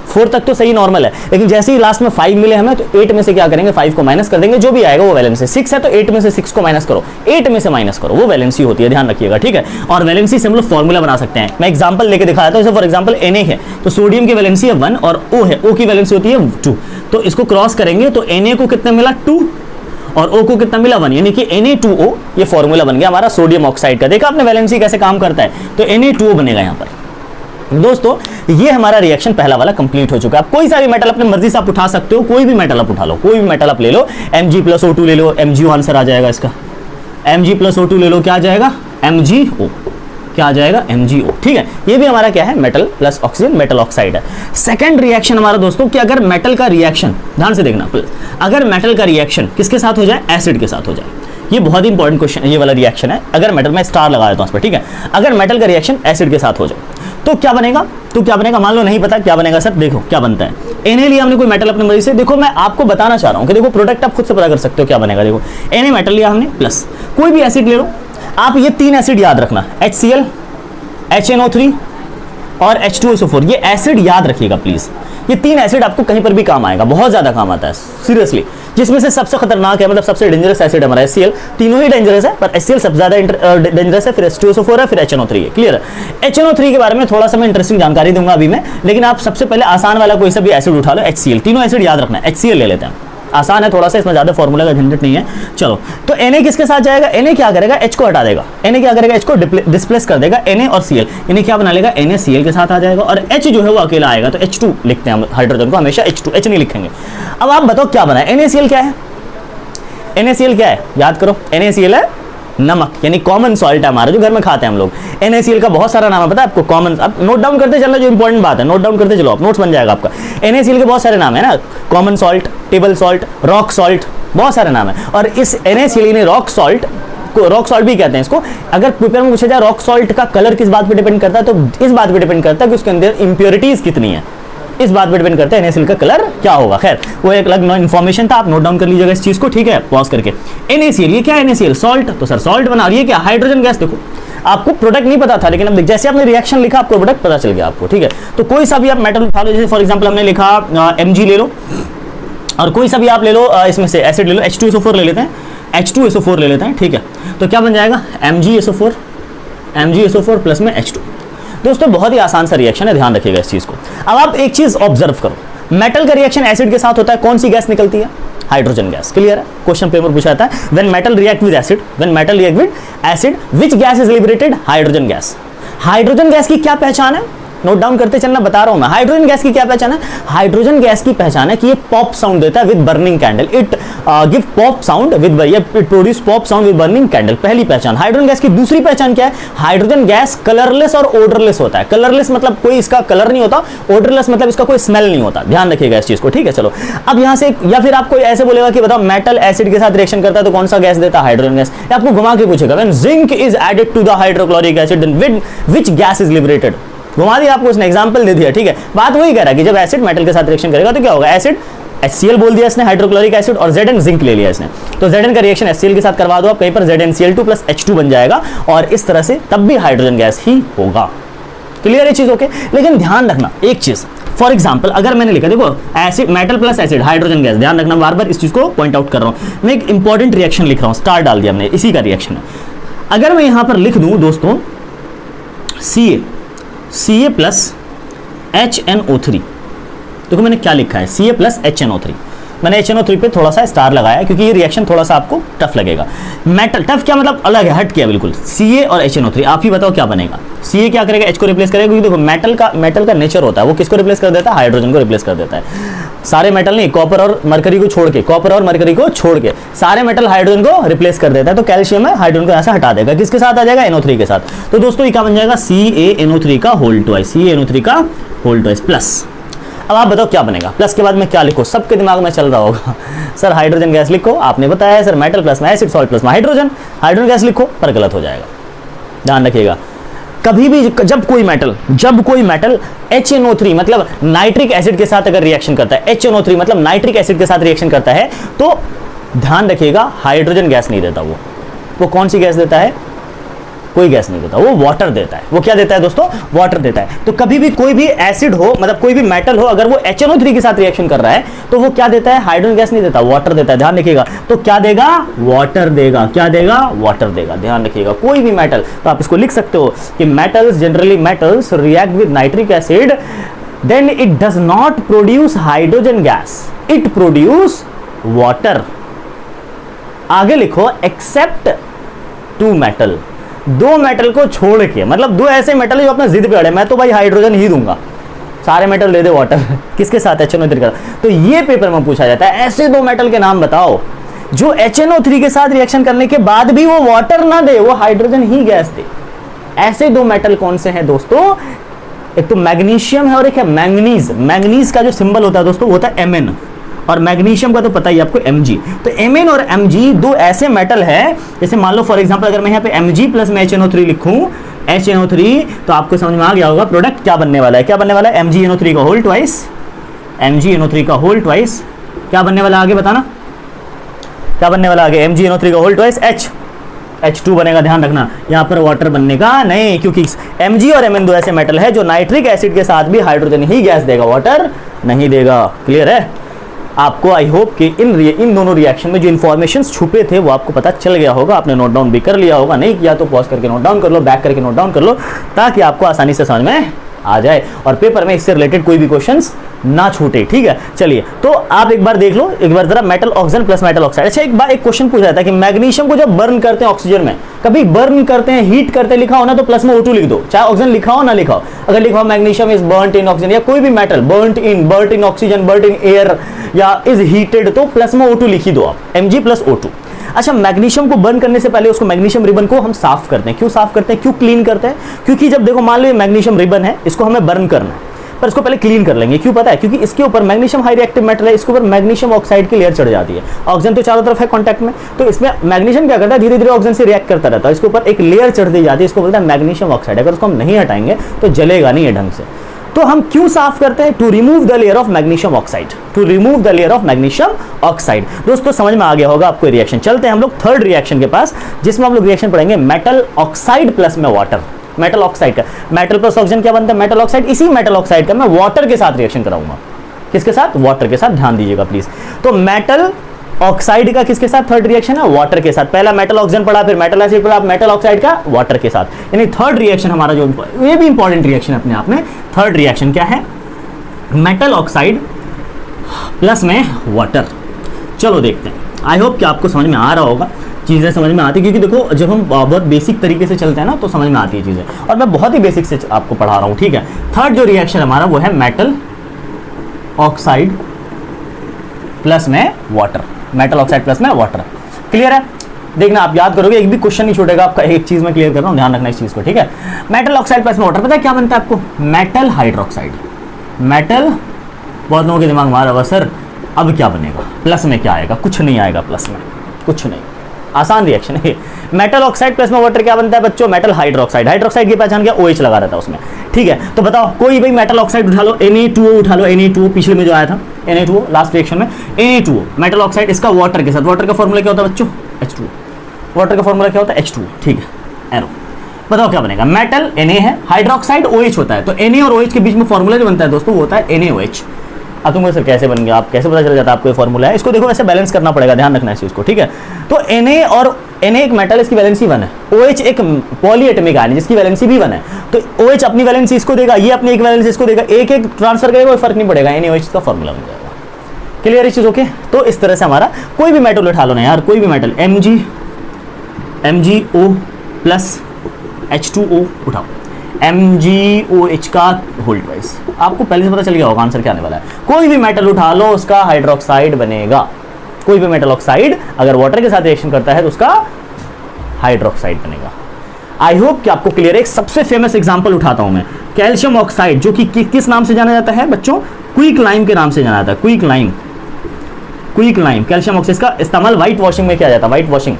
4 तक तो सही नॉर्मल है, लेकिन जैसे ही लास्ट में 5 मिले हमें तो 8 में से क्या करेंगे, 5 को माइनस कर देंगे, जो भी आएगा वो वैलेंसी। 6 है तो 8 में से 6 को माइनस करो, 8 में से माइनस करो, वो वैलेंसी होती है, ध्यान रखिएगा, ठीक है। और वैलेंसी से हम लोग फॉर्मूला बना सकते हैं, मैं एग्जांपल लेके दिखाया था। जैसे फॉर एग्जांपल Na है तो सोडियम की वैलेंसी है 1 और O है, O की वैलेंसी होती है 2, तो इसको क्रॉस करेंगे तो Na को कितना मिला 2 और O को कितना मिला 1, यानी कि Na2O, ये फॉर्मूला बन गया हमारा सोडियम ऑक्साइड का। देखा आपने वैलेंसी कैसे काम करता है, तो Na2O बनेगा यहाँ पर। दोस्तों ये हमारा रिएक्शन पहला वाला कंप्लीट हो चुका है। आप कोई सा भी मेटल अपने मर्जी से आप उठा सकते हो, कोई भी मेटल आप उठा लो, कोई भी मेटल आप ले लो, Mg+O2 ले लो, MgO आंसर आ जाएगा इसका, Mg+O2 ले लो, क्या आ जाएगा MgO, क्या आ जाएगा MgO, ठीक है। ये भी हमारा क्या है, metal plus oxygen, metal oxide है। सेकंड रिएक्शन हमारा दोस्तों कि अगर मेटल का रिएक्शन, ध्यान से देखना, अगर मेटल का रिएक्शन किसके साथ हो जाए, एसिड के साथ हो जाए, ये बहुत ही इंपॉर्टेंट क्वेश्चन, ये वाला रिएक्शन है। अगर मेटल में स्टार लगा देता हूं इस पर, ठीक है, अगर मेटल का रिएक्शन एसिड के साथ हो जाए तो क्या बनेगा, मान लो नहीं पता क्या बनेगा सर, देखो क्या बनता है। Na लिया हमने कोई मेटल अपने मर्जी से, देखो मैं आपको बताना चाह रहा हूं कि देखो प्रोडक्ट आप खुद से पता कर सकते हो क्या बनेगा। देखो Na मेटल लिया हमने, प्लस कोई भी एसिड ले लो आप, ये 3 एसिड याद रखना, HCl, HNO3 और H2SO4, ये एसिड याद रखिएगा प्लीज। ये 3 एसिड आपको कहीं पर भी काम आएगा, बहुत ज्यादा काम आता है सीरियसली। जिसमें से सबसे खतरनाक है, मतलब सबसे डेंजरस एसिड हमारा HCl, तीनों ही डेंजरस है, पर HCl सबसे ज्यादा डेंजरस है, फिर H2SO4 है, फिर HNO3 है। क्लियर है। HNO3 के बारे में थोड़ा सा मैं इंटरेस्टिंग जानकारी दूंगा अभी मैं, लेकिन आप सबसे पहले आसान वाला कोई सा भी एसिड उठा लो, HCl, तीनों एसिड याद रखना है। HCl ले लेते हैं, आसान है थोड़ा सा, इसमें ज्यादा फॉर्मूला का झंझट नहीं है। चलो तो Na किसके साथ जाएगा, Na क्या करेगा, H को हटा देगा, Na क्या करेगा, H को डिस्प्लेस कर देगा, Na और Cl, यानी क्या बना लेगा, NaCl के साथ आ जाएगा, और H जो है वो अकेला आएगा, तो H2 लिखते हैं हम हाइड्रोजन को हमेशा, H2, H नहीं लिखेंगे। अब आप बताओ क्या बना है, NaCl क्या है, NaCl क्या है, याद करो, NaCl है नमक, यानी कॉमन सॉल्ट है हमारा जो घर में खाते हैं हम लोग। NaCl का बहुत सारा नाम है पता है आपको, कॉमन, अब नोट डाउन करते चलना, जो इंपॉर्टेंट बात है नोट डाउन करते चलो, आप नोट्स बन जाएगा आपका। NaCl के बहुत सारे नाम है ना, common salt, table salt, rock salt, बहुत सारे नाम है। और इस NaCl ने रॉक सॉल्ट भी कहते हैं इसको। अगर पेपर में पूछा जाए रॉक सॉल्ट का कलर किस बात पे डिपेंड करता है, तो इस बात पे डिपेंड करता है कि उसके अंदर इंप्योरिटीज कितनी है, इस बात पे डिपेंड करता है NaCl का कलर क्या होगा। खैर वो एक अलग इन्फॉर्मेशन था, आप नोट डाउन कर लीजिएगा इस चीज को, ठीक है, पॉज करके। NaCl ये क्या है, NaCl सॉल्ट, तो सर सॉल्ट बना, और ये क्या, हाइड्रोजन गैस। देखो आपको प्रोडक्ट नहीं पता था, लेकिन अब जैसे आपने रिएक्शन लिखा आपको प्रोडक्ट पता चल गया आपको, ठीक है। तो कोई सा भी आप मेटल उठा लो, जैसे फॉर एग्जांपल हमने लिखा Mg ले लो, और कोई सा भी आप ले लो, इसमें से एसिड ले लो, H2SO4 ले लेते हैं, H2SO4 ले लेते हैं, ठीक है। तो क्या बन जाएगा, MgSO4 प्लस में H2। दोस्तों बहुत ही आसान सा रिएक्शन है, ध्यान रखिएगा इस चीज को। अब आप एक चीज ऑब्जर्व करो, मेटल का रिएक्शन एसिड के साथ होता है, कौन सी गैस निकलती है, हाइड्रोजन गैस। क्लियर है, क्वेश्चन पेपर पूछा था, when metal react with acid, which gas is liberated, hydrogen gas. Hydrogen gas की क्या पहचान है, नोट डाउन करते चलना, बता रहा हूं मैं। हाइड्रोजन गैस की क्या पहचान है? हाइड्रोजन गैस की पहचान है कि ये पॉप साउंड देता है with burning candle. It give pop sound with, it produce pop sound with burning candle, पहली पहचान। हाइड्रोजन गैस की दूसरी पहचान क्या है? हाइड्रोजन गैस कलरलेस और ओडरलेस होता है। कलरलेस मतलब कोई इसका कलर नहीं होता, ओडरलेस मतलब इसका कोई स्मेल नहीं होता। ध्यान रखिएगा इस चीज को, ठीक है। चलो अब यहां से, या फिर आप कोई ऐसे बोलेगा कि बताओ मेटल एसिड के साथ रिएक्शन करता है तो कौन सा गैस देता है? Hydrogen gas. या आपको घुमा के पूछेगा when zinc is added to the hydrochloric acid then which gas is liberated? घुमा दिया आपको, उसने एग्जांपल दे दिया, ठीक है। बात वही कह रहा है कि जब एसिड मेटल के साथ रिएक्शन करेगा तो क्या होगा? एसिड HCl बोल दिया इसने, हाइड्रोक्लोरिक एसिड, और Zn जिंक ले लिया इसने, तो Zn का रिएक्शन HCl के साथ करवा दो आप कहीं पर, ZnCl2 प्लस H2 बन जाएगा, और इस तरह से तब भी हाइड्रोजन गैस ही होगा। क्लियर है चीज? ओके। लेकिन ध्यान रखना एक चीज, फॉर एग्जाम्पल अगर मैंने लिखा, देखो acid metal plus acid hydrogen gas, ध्यान रखना, बार बार इस चीज को पॉइंट आउट कर रहा हूं मैं। एक इंपॉर्टेंट रिएक्शन लिख रहा हूं, स्टार डाल दिया हमने, इसी का रिएक्शन है। अगर मैं यहां पर लिख दूं दोस्तों Ca प्लस HNO3, देखो मैंने क्या लिखा है, Ca प्लस HNO3, मैंने HNO3 पे थोड़ा सा स्टार लगाया क्योंकि ये रिएक्शन थोड़ा सा आपको टफ लगेगा। मेटल टफ क्या मतलब? अलग है, हट किया बिल्कुल। Ca और HNO3, आप ही बताओ क्या बनेगा? Ca क्या करेगा? H को रिप्लेस करेगा, क्योंकि देखो मेटल का नेचर होता है, वो किसको रिप्लेस कर देता है? हाइड्रोजन को रिप्लेस कर देता है। सारे मेटल नहीं, कॉपर और मरकरी को छोड़ के सारे मेटल हाइड्रोजन को रिप्लेस कर देता है। तो कैल्शियम है, हाइड्रोजन को ऐसा हटा देगा, किसके साथ आ जाएगा? NO3 के साथ। तो दोस्तों ये क्या बन जाएगा? CaNO3 का होल ट्वाइस प्लस। अब आप बताओ क्या बनेगा? प्लस के बाद में क्या लिखो? सबके दिमाग में चल रहा होगा सर हाइड्रोजन गैस लिखो, आपने बताया है सर मेटल प्लस में एसिड, सॉल्ट प्लस में हाइड्रोजन गैस लिखो, पर गलत हो जाएगा। ध्यान रखिएगा, कभी भी जब कोई मेटल HNO3 मतलब नाइट्रिक एसिड के साथ अगर रिएक्शन करता है, HNO3 मतलब नाइट्रिक एसिड के साथ रिएक्शन करता है, तो ध्यान रखिएगा हाइड्रोजन गैस नहीं देता, वो कौन सी गैस देता है? कोई गैस नहीं देता, वो वाटर देता है। वो क्या देता है दोस्तों? वाटर देता है। तो कभी भी कोई भी एसिड हो, मतलब कोई भी मेटल हो, अगर वो HNO3 के साथ रिएक्शन कर रहा है तो वो क्या देता है? हाइड्रोजन गैस नहीं देता, वाटर देता है। ध्यान रखिएगा, तो क्या देगा? वाटर देगा। क्या देगा? वाटर देगा। ध्यान रखिएगा, कोई भी मेटल, तो आप इसको लिख सकते हो कि generally metals react with nitric acid, then it does not produce hydrogen gas, it produce water. आगे लिखो एक्सेप्ट टू मेटल, दो मेटल को छोड़ के, मतलब दो ऐसे मेटल जो अपना जिद पे अड़े, मैं तो भाई हाइड्रोजन ही दूंगा, सारे मेटल दे दे वाटर किसके साथ? HNO3 का। तो ये पेपर में पूछा जाता है, ऐसे दो मेटल के नाम बताओ जो HNO3 के साथ रिएक्शन करने के बाद भी वो वाटर ना दे, वो हाइड्रोजन ही गैस दे। ऐसे दो मेटल कौन से हैं दोस्तों? एक तो मैग्नीशियम है और एक है मैंगनीज। मैंगनीज का जो सिंबल होता है दोस्तों वो होता है Mn, और मैग्नीशियम का तो पता ही आपको Mg। तो Mn और Mg दो ऐसे मेटल है, जैसे मान लो फॉर एग्जांपल अगर मैं यहाँ पे Mg प्लस में HNO3 लिखूं, HNO3, तो आपको समझ में आ गया होगा प्रोडक्ट क्या बनने वाला है। क्या बनने वाला है? MgNO3 का होल ट्वाइस, MgNO3 का होल ट्वाइस। क्या बनने वाला आगे बताना, क्या बनने वाला आगे? MgNO3 का होल ट्वाइस H2 बनेगा। ध्यान रखना, यहाँ पर वाटर बनने का नहीं, क्योंकि Mg और Mn दो ऐसे मेटल है जो नाइट्रिक एसिड के साथ भी हाइड्रोजन ही गैस देगा, वाटर नहीं देगा। क्लियर है आपको? आई होप कि इन दोनों रिएक्शन में जो इन्फॉर्मेशंस छुपे थे वो आपको पता चल गया होगा, आपने नोट डाउन भी कर लिया होगा, नहीं किया तो पॉज करके नोट डाउन कर लो, बैक करके नोट डाउन कर लो, ताकि आपको आसानी से समझ में आ जाए और पेपर में इससे रिलेटेड कोई भी क्वेश्चंस ना छूटे। ठीक है, चलिए तो आप एक बार देख लो, एक बार जरा metal oxygen plus metal oxide. अच्छा एक क्वेश्चन पूछा जाता है कि मैग्नीशियम को जब बर्न करते हैं ऑक्सीजन में, कभी बर्न करते हैं, हीट करते लिखा हो ना, तो प्लस में O2 लिख दो, चाहे ऑक्सीजन लिखा हो ना लिखा हो। अगर लिखा हो magnesium is burned in oxygen, या कोई भी metal burned in oxygen, burned in air, या इज हीटेड, तो प्लस में O2 लिख ही दो आप, Mg प्लस O2। अच्छा, मैग्नीशियम को बर्न करने से पहले उसको मैग्नीशियम रिबन को हम साफ करते हैं। क्यों साफ करते हैं, क्यों क्लीन करते हैं? क्योंकि जब देखो मान लो मैग्नीशियम रिबन है, इसको हमें बर्न करना है, पर इसको पहले क्लीन कर लेंगे। क्यों पता है? क्योंकि इसके ऊपर मैग्नीशियम हाई रिएक्टिव मेटल है, इसके ऊपर मैग्नीशियम ऑक्साइड की लेयर चढ़ जाती है। ऑक्सीजन तो चारों तरफ है कांटेक्ट में, तो इसमें मैग्नीशियम क्या करता है, धीरे धीरे ऑक्सीजन से रिएक्ट करता रहता है, इसके ऊपर एक लेयर चढ़ दी जाती है, इसको बोलते हैं मैग्नीशियम ऑक्साइड। अगर उसको हम नहीं हटाएंगे तो जलेगा नहीं है ढंग से। तो हम क्यों साफ करते हैं? To remove the layer of magnesium oxide, to remove the layer of magnesium oxide. दोस्तों समझ में आ गया होगा आपको रिएक्शन। चलते हैं हम लोग थर्ड रिएक्शन के पास, जिसमें हम लोग रिएक्शन पढ़ेंगे मेटल ऑक्साइड प्लस में वाटर। मेटल ऑक्साइड का मेटल प्लस ऑक्सीजन क्या बनता है? Metal oxide. इसी मेटल ऑक्साइड का मैं वाटर के साथ रिएक्शन कराऊंगा। किसके साथ? वाटर के साथ। ध्यान दीजिएगा प्लीज। तो मेटल ऑक्साइड का किसके साथ थर्ड रिएक्शन है? वाटर के साथ। पहला मेटल ऑक्सीजन पढ़ा, फिर मेटल एसिड पढ़ा, मेटल ऑक्साइड का वाटर के साथ। यानी थर्ड रिएक्शन हमारा जो, ये भी इंपॉर्टेंट रिएक्शन अपने आप में। थर्ड रिएक्शन क्या है? मेटल ऑक्साइड प्लस में वाटर। चलो देखते हैं। आई होप कि आपको समझ में आ रहा होगा चीज़ें समझ में आती है, क्योंकि देखो जब हम बहुत बेसिक तरीके से चलते हैं ना तो समझ में आती है चीज़ें, और मैं बहुत ही बेसिक से आपको पढ़ा रहा हूँ, ठीक है। थर्ड जो रिएक्शन हमारा वो है मेटल ऑक्साइड प्लस में वाटर, मेटल ऑक्साइड प्लस में वाटर। क्लियर है? देखना आप याद करोगे, एक भी क्वेश्चन नहीं छूटेगा आपका, एक चीज में क्लियर कर रहा हूं, ध्यान रखना इस चीज को, ठीक है। मेटल ऑक्साइड प्लस में वाटर, पता है क्या बनता है आपको? Metal hydroxide. मेटल, बहुत लोगों के दिमाग में आ रहा है सर अब क्या बनेगा, प्लस में क्या आएगा? कुछ नहीं आएगा प्लस में, कुछ नहीं, आसान रिएक्शन है। मेटल ऑक्साइड प्लस में वाटर क्या बनता है बच्चों? Metal hydroxide. हाइड्रोक्साइड की पहचान क्या? OH लगा रहता है उसमें, ठीक है। तो बताओ कोई भी मेटल ऑक्साइड उठा लो, Na2O उठा लो, Na2O पिछले में जो आया था, Na2O लास्ट रिएक्शन में, Na2O मेटल ऑक्साइड, इसका वाटर के साथ, वाटर का फॉर्मूला क्या होता है बच्चों? H2O। वाटर का फॉर्मूला क्या होता है? H2O, ठीक है। एरो, बताओ क्या बनेगा? मेटल Na है, हाइड्रोक्साइड OH होता है, तो Na और OH के बीच में फॉर्मूला जो बनता है दोस्तों वो होता है NaOH। अब तुम सर कैसे बन गया, आप कैसे पता चल जाता है आपको ये फॉर्मूला है? इसको देखो वैसे बैलेंस करना पड़ेगा, ध्यान रखना है इस चीज को, ठीक है। तो Na और Na एक मेटल, इसकी वैलेंसी 1 है, OH एक पॉलीएटमिक आयन जिसकी वैलेंसी भी 1 है, तो OH अपनी वैलेंसी इसको देगा, ये अपनी एक वैलेंसी इसको देगा, एक एक ट्रांसफर करेगा, कोई फर्क नहीं पड़ेगा, NaOH का फॉर्मूला बन जाएगा। क्लियर इस चीज? ओके। तो इस तरह से हमारा कोई भी मेटल उठा लो ना यार, कोई भी मेटल, MgO प्लस H2O उठाओ, MgOH का होल ट्वाइस, आपको पहले से पता चल गया होगा आंसर क्या आने वाला है। कोई भी मेटल उठा लो उसका हाइड्रोक्साइड बनेगा, कोई भी मेटल ऑक्साइड अगर वाटर के साथ रिएक्शन करता है तो उसका हाइड्रोक्साइड बनेगा। आई होप कि आपको क्लियर है। एक सबसे फेमस एग्जांपल उठाता हूं मैं, कैल्शियम ऑक्साइड, जो कि किस नाम से जाना जाता है बच्चों? क्विक लाइम के नाम से जाना जाता है, quick lime, quick lime, calcium oxide का इस्तेमाल व्हाइट वॉशिंग में किया जाता है, व्हाइट वॉशिंग,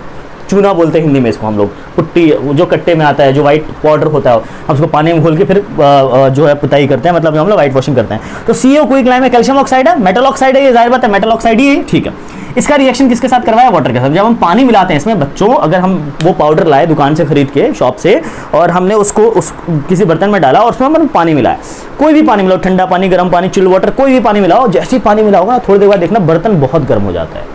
चूना बोलते हैं हिंदी में इसको हम लोग, पुट्टी जो कट्टे में आता है, जो व्हाइट पाउडर होता है, हम उसको पानी में घोल के फिर जो है पुताई करते हैं, मतलब हम लोग व्हाइट वॉशिंग करते हैं। तो CO क्विक लाइम है, कैल्शियम ऑक्साइड है, मेटल ऑक्साइड है, ये जाहिर बात है मेटल ऑक्साइड ही है, ठीक है। इसका रिएक्शन किसके साथ करवाया? वाटर के साथ। जब हम पानी मिलाते हैं इसमें बच्चों, अगर हम वो पाउडर लाए दुकान से खरीद के, शॉप से, और हमने उसको किसी बर्तन में डाला और उसमें हमने पानी मिलाया, कोई भी पानी मिलाओ, ठंडा पानी, गर्म पानी, चिल वाटर, कोई भी पानी मिलाओ, जैसे ही पानी मिलाओगा थोड़ी देर बाद देखना बर्तन बहुत गर्म हो जाता है,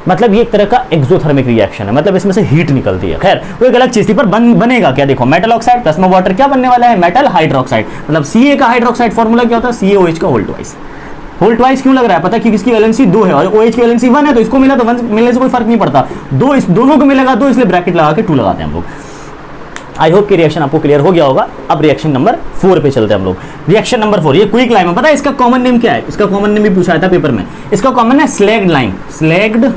मतलब ये एक तरह का एक्सोथर्मिक रिएक्शन है, मतलब इसमें से हीट निकलती है। खैर वो एक अलग चीज थी, पर बनेगा क्या? देखो मेटल ऑक्साइड प्लस में वाटर क्या बनने वाला है? Metal hydroxide. मतलब Ca का हाइड्रोक्साइड फॉर्मूला क्या होता है? CaOH का होल ट्वाइस। होल ट्वाइस क्यों लग रहा है? पता है कि किसकी वैलेंसी 2 है और OH की वैलेंसी 1 है, तो इसको मिला तो 1 मिलने से कोई फर्क नहीं पड़ता, दो इस दोनों को मिलेगा 2, इसलिए ब्रैकेट लगा के 2 लगाते हैं हम लोग। आई होप कि रिएक्शन आपको क्लियर हो गया होगा। अब रिएक्शन नंबर 4 पे चलते हैं हम लोग। रिएक्शन नंबर 4, ये क्विक लाइम है। पता है इसका कॉमन नेम क्या है? इसका कॉमन नेम भी पूछा था पेपर में। इसका कॉमन है स्लैग्ड लाइम, स्लैग्ड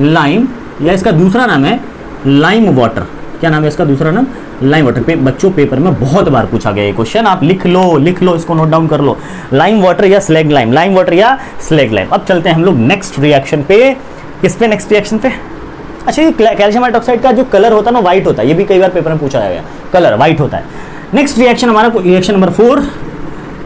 लाइम, या इसका दूसरा नाम है लाइम वाटर। क्या नाम है इसका दूसरा नाम? Lime water. बच्चों पेपर में बहुत बार पूछा गया ये क्वेश्चन, आप लिख लो, इसको नोट डाउन कर लो, लाइम वाटर या स्लैग लाइम, लाइम वाटर या स्लैग लाइम। अब चलते हैं हम लोग नेक्स्ट रिएक्शन पे। किस पे? नेक्स्ट रिएक्शन पे। अच्छा, ये कैल्शियम हाइड्रोक्साइड का जो कलर होता है ना, व्हाइट होता है, ये भी कई बार पेपर में पूछा गया, कलर व्हाइट होता है। नेक्स्ट रिएक्शन हमारा रिएक्शन नंबर 4,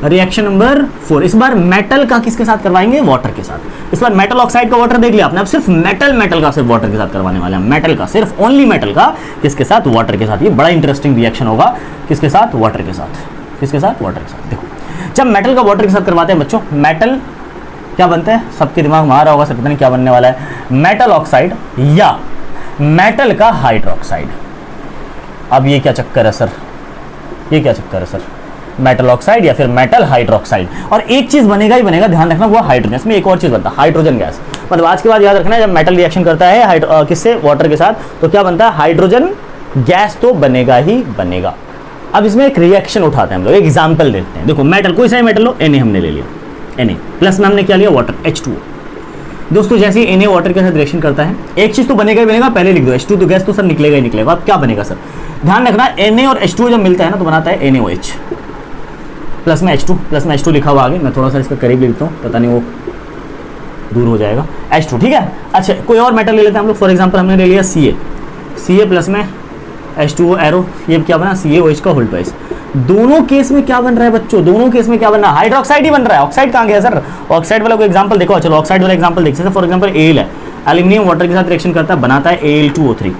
रिएक्शन नंबर 4। इस बार मेटल का किसके साथ करवाएंगे? वाटर के साथ। इस बार मेटल ऑक्साइड का वाटर देख लिया आपने, अब सिर्फ मेटल का सिर्फ वाटर के साथ करवाने वाले हैं। मेटल का सिर्फ ओनली मेटल का किसके साथ? वाटर के साथ। ये बड़ा इंटरेस्टिंग रिएक्शन होगा। किसके साथ? वाटर के साथ। किसके साथ? वाटर के साथ। देखो जब मेटल का वाटर के साथ करवाते हैं बच्चों, मेटल क्या बनता है? सबके दिमाग में आ रहा होगा, सर पता नहीं क्या बनने वाला है, मेटल ऑक्साइड या मेटल का हाइड्रोक्साइड। अब ये क्या चक्कर है सर? ये क्या चक्कर है सर? मेटल ऑक्साइड या फिर मेटल हाइड्रोक्साइड, और एक चीज बनेगा ही बनेगा, ध्यान रखना, वो हाइड्रोजन। इसमें एक और चीज बनता है, हाइड्रोजन गैस। मतलब आज के बाद याद रखना, जब मेटल रिएक्शन करता है किससे? वाटर के साथ, तो क्या बनता है? हाइड्रोजन गैस तो बनेगा ही बनेगा। अब इसमें एक रिएक्शन उठाते हैं हम लोग, एक एग्जाम्पल देखते हैं। देखो मेटल, कोई सा मेटल लो, Na हमने ले लिया, Na प्लस में हमने क्या लिया? Water, H2O। दोस्तों जैसे ही Na वाटर के साथ रिएक्शन करता है, एक चीज तो बनेगा ही बनेगा, पहले लिख दो, H2 तो गैस तो सर निकलेगा ही निकलेगा। अब क्या बनेगा सर? ध्यान रखना, Na और H2O जब मिलता है ना तो बनाता है NaOH प्लस में H2, प्लस में H2 लिखा हुआ आगे, मैं थोड़ा सा इसका करीब लिखता हूँ, पता नहीं वो दूर हो जाएगा, H2, ठीक है। अच्छा कोई और मेटल ले लेते हैं हम लोग, फॉर एग्जांपल हमने ले लिया Ca प्लस में H2O एरो, ये क्या बना? CaOH का होल ट्वाइस। दोनों केस में क्या बन रहा है बच्चों? दोनों केस में क्या बन रहा है? हाइड्रोक्साइड ही बन रहा है। ऑक्साइड कहाँ गया सर? ऑक्साइड वाला कोई एग्जांपल देखो, चलो ऑक्साइड वाला एग्जांपल देखते हैं। फॉर एग्जांपल एल है, एल्यूमिनियम वाटर के साथ रिएक्शन करता है, बनाता है Al2O3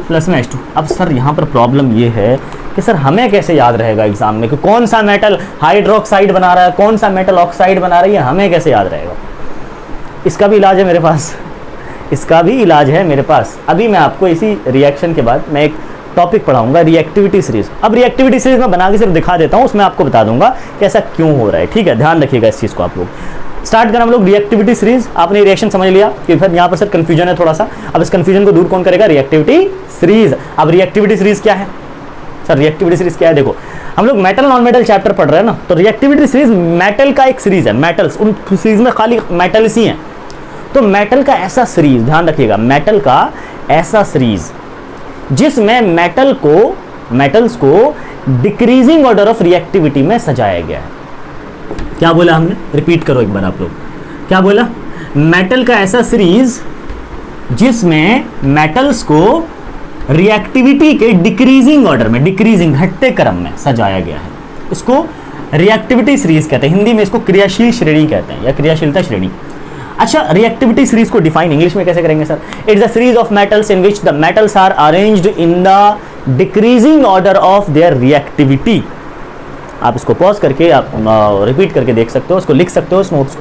प्लस में H2। अब सर यहाँ पर प्रॉब्लम ये है कि सर हमें कैसे याद रहेगा एग्जाम में कि कौन सा मेटल हाइड्रोक्साइड बना रहा है, कौन सा मेटल ऑक्साइड बना रही है, हमें कैसे याद रहेगा? इसका भी इलाज है मेरे पास, इसका भी इलाज है मेरे पास। अभी मैं आपको इसी रिएक्शन के बाद मैं एक टॉपिक पढ़ाऊंगा, रिएक्टिविटी सीरीज। अब रिएक्टिविटी सीरीज में बना के सिर्फ दिखा देता हूँ, उसमें आपको बता दूंगा कि ऐसा क्यों हो रहा है, ठीक है। ध्यान रखिएगा इस चीज़ को आप लोग। स्टार्ट करें हम लोग रिएक्टिविटी सीरीज। आपने रिएक्शन समझ लिया कि फिर यहाँ पर सर कंफ्यूजन है थोड़ा सा, अब इस कंफ्यूजन को दूर कौन करेगा, रिएक्टिविटी सीरीज। अब रिएक्टिविटी सीरीज क्या है सर, रिएक्टिविटी सीरीज क्या है, देखो हम लोग मेटल नॉन मेटल चैप्टर पढ़ रहे हैं ना, तो रिएक्टिविटी सीरीज मेटल का एक सीरीज है, मेटल्स, उन सीरीज में खाली मेटल्स ही हैं, तो मेटल का ऐसा सीरीज, ध्यान रखिएगा, मेटल का ऐसा सीरीज जिसमें मेटल्स को डिक्रीजिंग ऑर्डर ऑफ रिएक्टिविटी में सजाया गया है। क्या बोला हमने, रिपीट करो एक बार आप लोग, क्या बोला, मेटल का ऐसा सीरीज जिसमें मेटल्स को रिएक्टिविटी के डिक्रीजिंग ऑर्डर में, डिक्रीजिंग घटते क्रम में सजाया गया है, इसको रिएक्टिविटी सीरीज कहते हैं। हिंदी में इसको क्रियाशील श्रेणी कहते हैं या क्रियाशीलता श्रेणी। अच्छा, रिएक्टिविटी सीरीज को डिफाइन इंग्लिश में कैसे करेंगे sir, it's a series of metals in which the metals are arranged in the decreasing order of their reactivity. आप इसको पॉज करके आप रिपीट करके देख सकते हो, उसको लिख सकते हो इस नोट्स,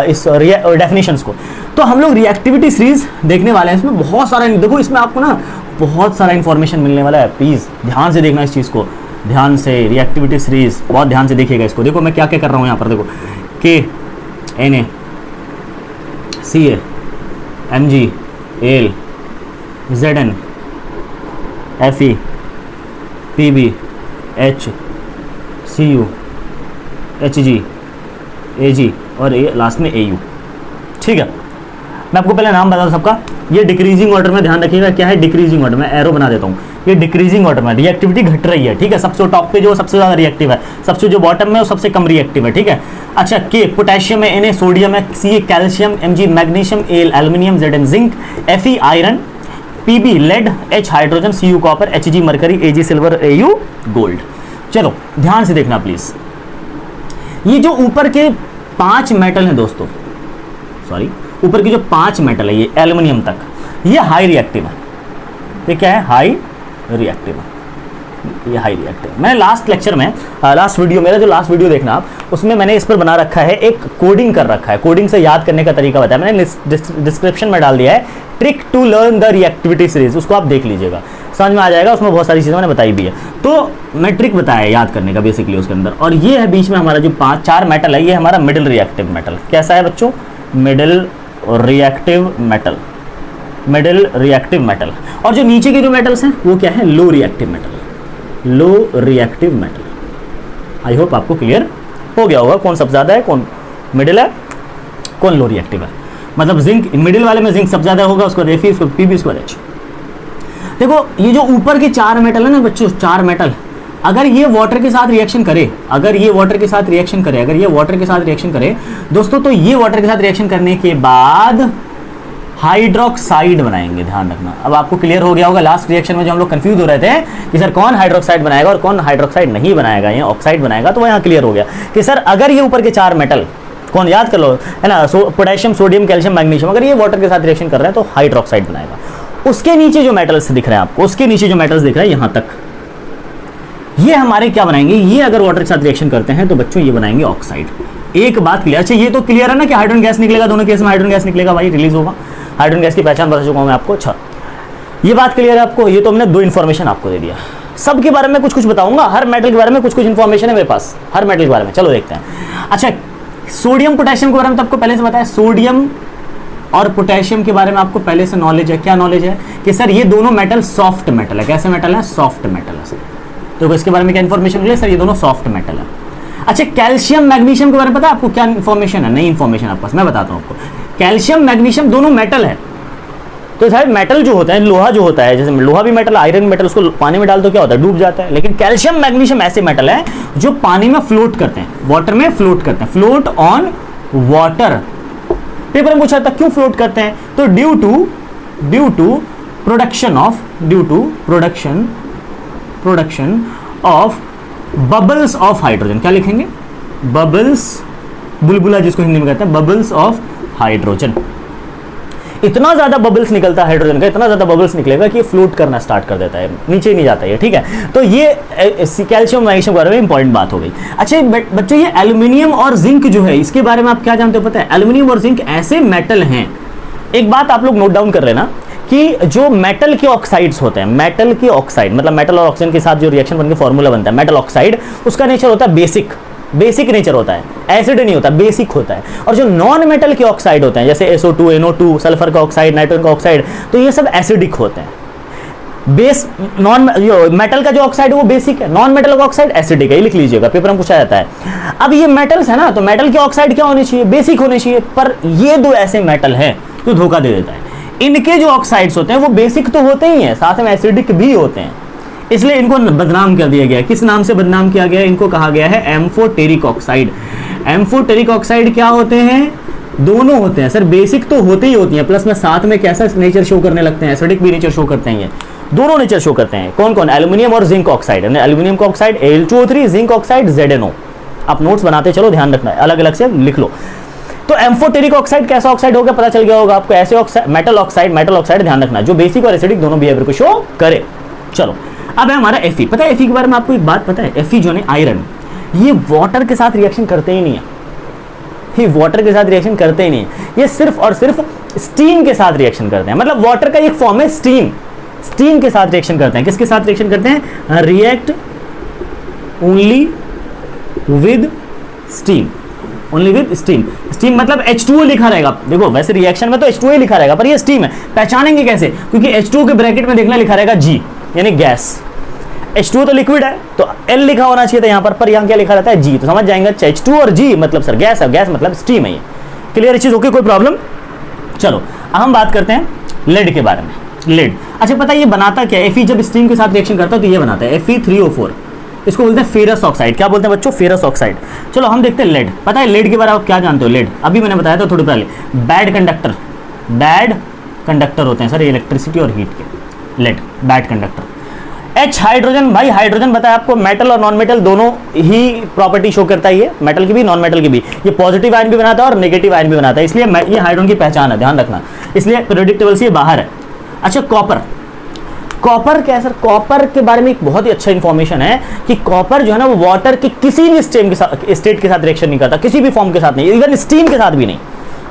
इस डेफिनेशंस को। तो हम लोग रिएक्टिविटी सीरीज देखने वाले हैं, इसमें बहुत सारा, देखो इसमें आपको ना बहुत सारा इंफॉर्मेशन मिलने वाला है, प्लीज़ ध्यान से देखना इस चीज़ को, ध्यान से, रिएक्टिविटी सीरीज बहुत ध्यान से देखिएगा इसको। देखो मैं क्या क्या कर रहा हूँ यहाँ पर, देखो Na, Ca, Mg, Al, Zn, Fe, Pb, H, Cu, Hg, Ag और ये लास्ट में Au। ठीक है, मैं आपको पहले नाम बता दूं सबका। ये डिक्रीजिंग ऑर्डर में, ध्यान रखिएगा क्या है, डिक्रीजिंग ऑर्डर में, एरो बना देता हूँ, ये डिक्रीजिंग ऑर्डर में रिएक्टिविटी घट रही है। ठीक है, सबसे टॉप पे जो सबसे ज़्यादा रिएक्टिव है, सबसे जो बॉटम में वो सबसे कम रिएक्टिव है। ठीक है, अच्छा, के पोटेशियम है, Na सोडियम है, Ca calcium, Mg magnesium, Al aluminium, Zn zinc, Fe iron, Pb lead, H hydrogen, Cu copper, Hg mercury, Ag silver, Au gold. चलो ध्यान से देखना प्लीज, ये जो ऊपर के 5 मेटल हैं दोस्तों, सॉरी ऊपर की जो 5 मेटल है, ये एल्युमिनियम तक, ये हाई रिएक्टिव है। ये क्या है, हाई रिएक्टिव है, ये हाई रिएक्टिव। मैंने लास्ट लेक्चर में, लास्ट वीडियो, मेरा जो लास्ट वीडियो देखना आप, उसमें मैंने इस पर बना रखा है, एक कोडिंग कर रखा है, कोडिंग से याद करने का तरीका बताया मैंने, डिस्क्रिप्शन में डाल दिया है, trick to learn the reactivity series, उसको आप देख लीजिएगा, समझ में आ जाएगा, उसमें बहुत सारी चीज़ें मैंने बताई भी है। तो मैं ट्रिक बताया याद करने का बेसिकली उसके अंदर। और ये है बीच में हमारा जो 4 मेटल है, ये हमारा मिडिल रिएक्टिव मेटल। कैसा है बच्चों, middle reactive metal, middle reactive metal. और जो नीचे के जो मेटल्स हैं वो क्या है, low reactive metal, low reactive metal. I hope आपको क्लियर हो गया होगा कौन सबसे ज़्यादा है, कौन मिडिल है, कौन लो रिएक्टिव है। मतलब जिंक, मिडिल वाले में जिंक सबसे ज़्यादा होगा, उसको Fe, उसको Pb, उसको H। देखो ये जो ऊपर के 4 मेटल है ना बच्चों, 4 मेटल, अगर ये वाटर के साथ रिएक्शन करे, अगर ये वाटर के साथ रिएक्शन करे, अगर ये वाटर के साथ रिएक्शन करे दोस्तों, तो ये वाटर के साथ रिएक्शन करने के बाद हाइड्रोक्साइड बनाएंगे, ध्यान रखना। अब आपको क्लियर हो गया होगा, लास्ट रिएक्शन में जो हम लोग कंफ्यूज हो रहे थे कि सर कौन हाइड्रोक्साइड बनाएगा और कौन हाइड्रोक्साइड नहीं बनाएगा, ये ऑक्साइड बनाएगा, तो यहाँ क्लियर हो गया कि सर अगर ये ऊपर के 4 मेटल, कौन याद कर लो है ना, पोटेशियम, सोडियम, कैल्शियम, मैग्नीशियम, अगर ये वाटर के साथ रिएक्शन कर रहे हैं तो हाइड्रोक्साइड बनाएगा। उसके नीचे जो मेटल्स दिख रहे हैं आपको, उसके नीचे जो मेटल्स दिख रहे हैं यहाँ तक, ये हमारे क्या बनाएंगे, ये अगर वाटर के साथ रिएक्शन करते हैं तो बच्चों ये बनाएंगे ऑक्साइड। एक बात क्लियर, अच्छा ये तो क्लियर है ना कि हाइड्रोजन गैस निकलेगा, दोनों केस में हाइड्रोजन गैस निकलेगा भाई, रिलीज होगा, हाइड्रोजन गैस की पहचान बता चुका हूं मैं आपको। अच्छा ये बात क्लियर है आपको, ये तो हमने 2 इन्फॉर्मेशन आपको दे दिया, सब के बारे में कुछ कुछ बताऊंगा, हर मेटल के बारे में कुछ कुछ इन्फॉर्मेशन है मेरे पास, हर मेटल के बारे में। चलो देखते हैं। अच्छा सोडियम पोटेशियम के बारे में तो आपको पहले से बताया, सोडियम और पोटेशियम के बारे में आपको पहले से नॉलेज है। क्या नॉलेज है कि सर ये दोनों मेटल सॉफ्ट मेटल है। कैसे मेटल है, सॉफ्ट मेटल है। तो इसके बारे में क्या इन्फॉर्मेशन मिली, सर ये दोनों सॉफ्ट मेटल है। अच्छा कैल्शियम मैग्नीशियम के बारे में पता है आपको क्या इन्फॉर्मेशन है, नई इन्फॉर्मेशन आपके पास, मैं बताता हूँ आपको। कैल्शियम मैग्नीशियम दोनों मेटल है, तो साहब मेटल जो होता है, लोहा जो होता है, जैसे लोहा भी मेटल, आयरन मेटल, उसको पानी में डाल तो क्या होता है, डूब जाता है। लेकिन कैल्शियम मैग्नीशियम ऐसे मेटल है जो पानी में फ्लोट करते हैं, वाटर में फ्लोट करते हैं, फ्लोट ऑन वाटर। पेपर में पूछा था क्यों फ्लोट करते हैं, तो due to production of bubbles of hydrogen. क्या लिखेंगे, बबल्स, बुलबुला जिसको हिंदी में कहते हैं, बबल्स ऑफ हाइड्रोजन। इतना ज्यादा बबल्स निकलता है हाइड्रोजन का, इतना ज्यादा बबल्स निकलेगा कि ये फ्लोट करना स्टार्ट कर देता है, नीचे ही नहीं जाता है। ठीक है, तो ये कैल्शियम मैग्नीशियम के बारे में इंपॉर्टेंट बात हो गई। अच्छा बच्चों ये एल्यूमिनियम और जिंक जो है, इसके बारे में आप क्या जानते हो पता है, एल्यूमिनियम और जिंक ऐसे मेटल हैं, एक बात आप लोग नोट डाउन कर लेना कि जो मेटल के ऑक्साइड्स होते हैं, मेटल के ऑक्साइड मतलब मेटल और ऑक्सीजन के साथ जो रिएक्शन बनके फॉर्मूला बनता है मेटल ऑक्साइड, उसका नेचर होता है बेसिक। बेसिक नेचर होता है, एसिड नहीं होता, बेसिक होता है। और जो नॉन मेटल के ऑक्साइड होते हैं जैसे SO2, NO2, सल्फर का ऑक्साइड, नाइट्रोजन का ऑक्साइड, तो ये सब एसिडिक होते हैं। बेस नॉन मेटल का जो ऑक्साइड है वो बेसिक है, नॉन मेटल का ऑक्साइड एसिडिक है, ये लिख लीजिएगा, पेपर में पूछा जाता है। अब ये मेटल्स है ना, तो मेटल के ऑक्साइड क्या होने चाहिए, बेसिक होने चाहिए, पर ये दो ऐसे मेटल हैं जो धोखा दे देता है। इनके जो ऑक्साइड्स होते हैं वो बेसिक तो होते ही हैं, साथ में एसिडिक भी होते हैं, इसलिए इनको बदनाम कर दिया गया है। किस नाम से बदनाम किया गया है, इनको कहा गया है एम्फोटेरिक ऑक्साइड। एम्फोटेरिक ऑक्साइड क्या होते हैं, दोनों होते हैं सर, बेसिक तो होते ही होती हैं, प्लस में साथ में कैसा नेचर शो करने लगते हैं, एसिडिक भी नेचर शो करते हैं, ये दोनों नेचर शो करते हैं। कौन कौन, एल्यूमिनियम और जिंक ऑक्साइड। एल्यूमिनियम का oxide Al2O3, zinc oxide ZnO। आप नोट्स बनाते चलो, ध्यान रखना है, अलग अलग से लिख लो। तो एम्फोटेरिक ऑक्साइड कैसा ऑक्साइड होगा, पता चल गया होगा आपको, ऐसे ऑक्साइड, मेटल ऑक्साइड ध्यान रखना, जो बेसिक और एसिडिक दोनों बिहेवियर को शो करे। चलो अब है हमारा Fe। पता है Fe के बारे में आपको एक बात पता है, Fe जो है आयरन, ये वाटर के साथ रिएक्शन करते ही नहीं है, ये वाटर के साथ रिएक्शन करते ही नहीं, ये सिर्फ और सिर्फ स्टीम के साथ रिएक्शन करते हैं। मतलब वाटर का एक फॉर्म है स्टीम, स्टीम के साथ रिएक्शन करते हैं। किसके साथ रिएक्शन करते हैं, react only with steam, only with steam. Steam मतलब H2O लिखा रहेगा, देखो वैसे रिएक्शन में तो H2O लिखा रहेगा, पर ये स्टीम है। पहचानेंगे कैसे, क्योंकि H2O के ब्रैकेट में देखना लिखा रहेगा G, यानी गैस। H2O तो लिक्विड है तो L लिखा होना चाहिए था यहाँ पर यहाँ क्या लिखा रहता है G, तो समझ जाएंगे H2 और G मतलब सर गैस है, गैस मतलब स्टीम है। ये क्लियर चीज, ओके, कोई प्रॉब्लम। चलो अब हम बात करते हैं लेड के बारे में। लेड, अच्छा पता है ये बनाता क्या है, Fe जब स्टीम के साथ रिएक्शन करता है तो ये बनाता है Fe3O4, इसको बोलते हैं फेरस ऑक्साइड। क्या बोलते हैं बच्चों, फेरस ऑक्साइड। चलो हम देखते हैं लेड। पता है लेड के बारे में आप क्या जानते हो, लेड अभी मैंने बताया था थोड़ी पहले, बैड कंडक्टर होते हैं सर, इलेक्ट्रिसिटी और हीट के, lead bad conductor. H hydrogen, भाई हाइड्रोजन बताया आपको, मेटल और नॉन मेटल दोनों ही प्रॉपर्टी शो करता है, ये मेटल की भी नॉन मेटल की भी, ये पॉजिटिव आयन भी बनाता है और नेगेटिव आयन भी बनाता है, इसलिए ये हाइड्रोजन की पहचान है, ध्यान रखना, इसलिए प्रेडिक्टेबल से ये बाहर है। अच्छा कॉपर क्या है सर, कॉपर के बारे में एक बहुत ही अच्छा इंफॉर्मेशन है कि कॉपर जो है ना वो वाटर के किसी भी स्टेट के साथ रिएक्शन नहीं करता, किसी भी फॉर्म के साथ नहीं, इवन स्टीम के साथ भी नहीं।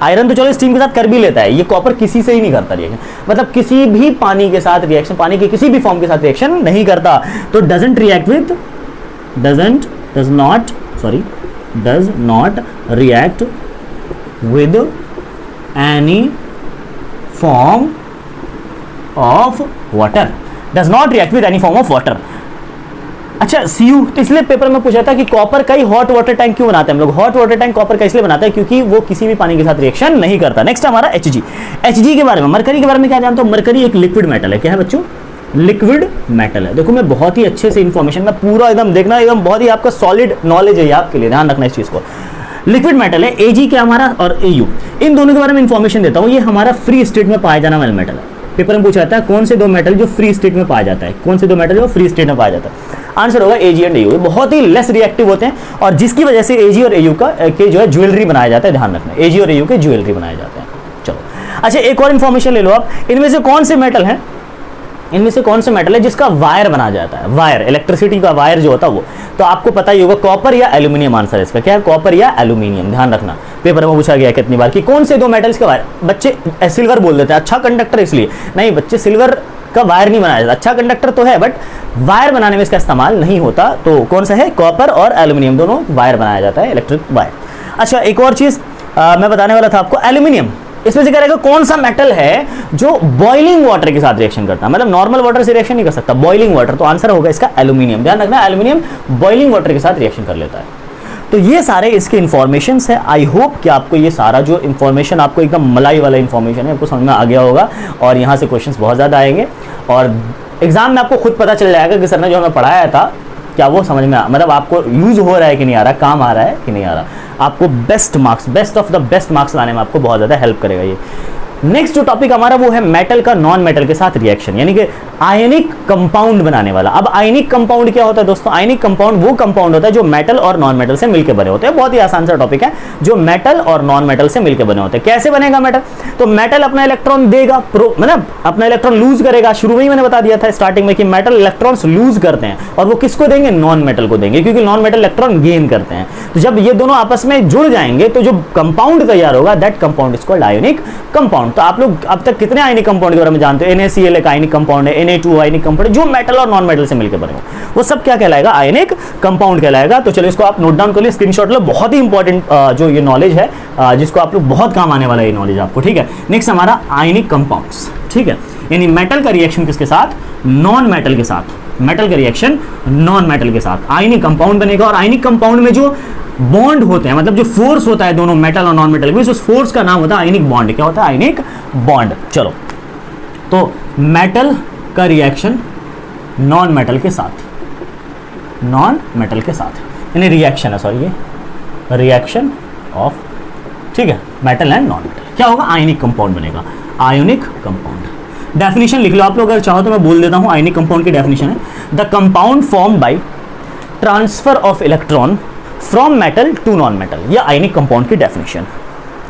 आयरन तो चलो स्टीम के साथ कर भी लेता है, ये कॉपर किसी से ही नहीं करता रिएक्शन, मतलब किसी भी पानी के साथ रिएक्शन, पानी के किसी भी फॉर्म के साथ रिएक्शन नहीं करता। तो does not react with any form of water, does not react with any form of water. अच्छा Cu, तो इसलिए पेपर में पूछा था कि कॉपर का ही हॉट वाटर टैंक क्यों बनाते हैं हम लोग, हॉट वाटर टैंक कॉपर का इसलिए बनाते हैं क्योंकि वो किसी भी पानी के साथ रिएक्शन नहीं करता। नेक्स्ट हमारा Hg के बारे में, मरकरी के बारे में क्या जानते हो, मरकरी एक लिक्विड मेटल है। क्या है बच्चों, लिक्विड मेटल है। देखो मैं बहुत ही अच्छे से इंफॉर्मेशन में पूरा एकदम देखना, एकदम बहुत ही आपका सॉलिड नॉलेज है आपके लिए, ध्यान रखना इस चीज को। लिक्विड मेटल है Ag क्या हमारा और Au, इन दोनों के बारे में इंफॉर्मेशन देता हूँ। ये हमारा फ्री स्टेट में पाया जाने वाला मेटल है। पेपर में पूछा जाता है कौन से दो मेटल जो फ्री स्टेट में पाया जाता है, कौन से दो मेटल जो फ्री स्टेट में पाया जाता है, आंसर होगा Ag एंड Au। बहुत ही लेस रिएक्टिव होते हैं और जिसकी वजह से Ag और Au के जो है ज्वेलरी बनाया जाता है, ध्यान रखना, Ag और Au के ज्वेलरी बनाए जाते हैं। चलो अच्छा एक और इंफॉर्मेशन ले लो आप, इनमें से कौन से मेटल है, इनमें से कौन सा मेटल है जिसका वायर बनाया जाता है, वायर, इलेक्ट्रिसिटी का वायर जो होता है वो, तो आपको पता ही होगा कॉपर या एल्यूमिनियम आंसर है इसका। क्या है, कॉपर या एल्यूमिनियम, ध्यान रखना, पेपर में पूछा गया कितनी बार कि कौन से दो मेटल्स का वायर। बच्चे सिल्वर बोल देते हैं, अच्छा कंडक्टर इसलिए नहीं, बच्चे सिल्वर का वायर नहीं बनाया जाता, अच्छा कंडक्टर तो है बट वायर बनाने में इसका इस्तेमाल नहीं होता। तो कौन सा है, कॉपर और एल्यूमिनियम दोनों वायर बनाया जाता है, इलेक्ट्रिक वायर। अच्छा एक और चीज मैं बताने वाला था आपको, एल्यूमिनियम। इसमें से कह रहेगा कौन सा मेटल है जो बॉइलिंग वाटर के साथ रिएक्शन करता है, मतलब नॉर्मल वाटर से रिएक्शन नहीं कर सकता, बॉइलिंग वाटर, तो आंसर होगा इसका एल्यूमिनियम। ध्यान रखना एल्यूमिनियम बॉइलिंग वाटर के साथ रिएक्शन कर लेता है। तो ये सारे इसके इन्फॉर्मेशन है। आई होप कि आपको ये सारा जो इन्फॉर्मेशन, आपको एकदम मलाई वाला इन्फॉर्मेशन है, आपको समझ में आ गया होगा और यहाँ से क्वेश्चंस बहुत ज़्यादा आएंगे और एग्जाम में आपको खुद पता चल जाएगा कि सर ने जो हमें पढ़ाया था क्या वो समझ में मतलब आपको यूज़ हो रहा है कि नहीं आ रहा, काम आ रहा है कि नहीं आ रहा। आपको best marks, best of the best marks लाने में आपको बहुत ज़्यादा हेल्प करेगा ये। नेक्स्ट जो टॉपिक हमारा वो है मेटल का नॉन मेटल के साथ रिएक्शन, यानी कि आयनिक कंपाउंड बनाने वाला। अब आयनिक कंपाउंड क्या होता है दोस्तों, आयनिक कंपाउंड वो कंपाउंड होता है जो मेटल और नॉन मेटल से मिलकर बने होते हैं। बहुत ही आसान सा टॉपिक है, जो मेटल और नॉन मेटल से मिलकर बने होते हैं। कैसे बनेगा मेटल, तो मेटल अपना इलेक्ट्रॉन देगा, मतलब अपना इलेक्ट्रॉन लूज करेगा। शुरू में ही मैंने बता दिया था स्टार्टिंग में कि मेटल इलेक्ट्रॉन्स लूज करते हैं और वो किसको देंगे, नॉन मेटल को देंगे, क्योंकि नॉन मेटल इलेक्ट्रॉन गेन करते हैं। तो जब ये दोनों आपस में जुड़ जाएंगे तो जो कंपाउंड तैयार होगा that compound is called ionic compound. Compound. तो आप लोग अब तक कितने आयनिक कंपाउंड के बारे में जानते हो? NaCl एक आयनिक कंपाउंड है, Na2 आयनिक कंपाउंड है, जो मेटल और नॉन मेटल से मिलकर बने हो वो सब क्या कहलाएगा? आयनिक कंपाउंड कहलाएगा। तो चलो इसको आप नोट डाउन कर लिए, स्क्रीनशॉट लो, बहुत ही इंपॉर्टेंट जो ये नॉलेज है जिसको आप लोग बहुत काम आने वाला है ये नॉलेज आपको, ठीक है। नेक्स्ट हमारा आयनिक कंपाउंड्स, ठीक है, यानी मेटल का रिएक्शन किसके साथ? नॉन मेटल के साथ। मेटल का रिएक्शन नॉन मेटल के साथ आयनिक कंपाउंड बनेगा। और आयनिक कंपाउंड में जो बॉन्ड होते हैं, मतलब जो फोर्स होता है दोनों मेटल और नॉन मेटल के बीच, उस फोर्स का नाम होता है आयनिक बॉन्ड। क्या होता है? Ionic bond. चलो, तो मेटल का रिएक्शन नॉन मेटल के साथ, नॉन मेटल के साथ, यानी रिएक्शन है, सॉरी ये रिएक्शन ऑफ, ठीक है, मेटल एंड नॉन मेटल, क्या होगा? आयनिक कंपाउंड बनेगा, आयोनिक कंपाउंड। डेफिनेशन लिख लो आप लोग, अगर चाहो तो मैं बोल देता हूं। आयनिक कंपाउंड की डेफिनेशन है the compound form by transfer of electron from metal to non metal. ये आयनिक कंपाउंड की डेफिनेशन।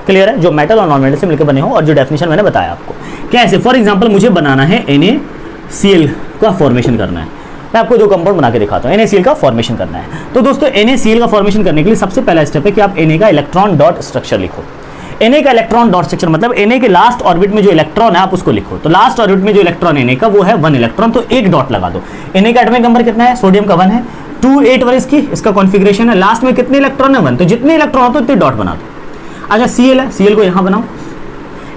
क्लियर है? जो मेटल और नॉन मेटल से मिलकर बने हो, और जो डेफिनेशन मैंने बताया आपको। कैसे? फॉर एग्जांपल मुझे बनाना है NaCl का फॉर्मेशन करना है, मैं आपको दो कंपाउंड बना के दिखाता हूँ। NaCl का फॉर्मेशन करना है, तो दोस्तों NaCl का फॉर्मेशन करने के लिए सबसे पहला स्टेप है कि आप Na का इलेक्ट्रॉन डॉट स्ट्रक्चर लिखो। Na का इलेक्ट्रॉन डॉट स्ट्रक्चर मतलब Na के लास्ट ऑर्बिट में जो इलेक्ट्रॉन है आप उसको लिखो। तो लास्ट ऑर्बिट में जो इलेक्ट्रॉन Na का वो है 1 इलेक्ट्रॉन, तो एक डॉट लगा दो। Na का एटॉमिक नंबर कितना है? सोडियम का 1 है, 281 इसकी इसका कॉन्फ़िगरेशन है। लास्ट में कितने इलेक्ट्रॉन है? 1, तो जितने इलेक्ट्रॉन होते उतने डॉट बना दो। अच्छा Cl है, Cl को यहाँ बनाओ,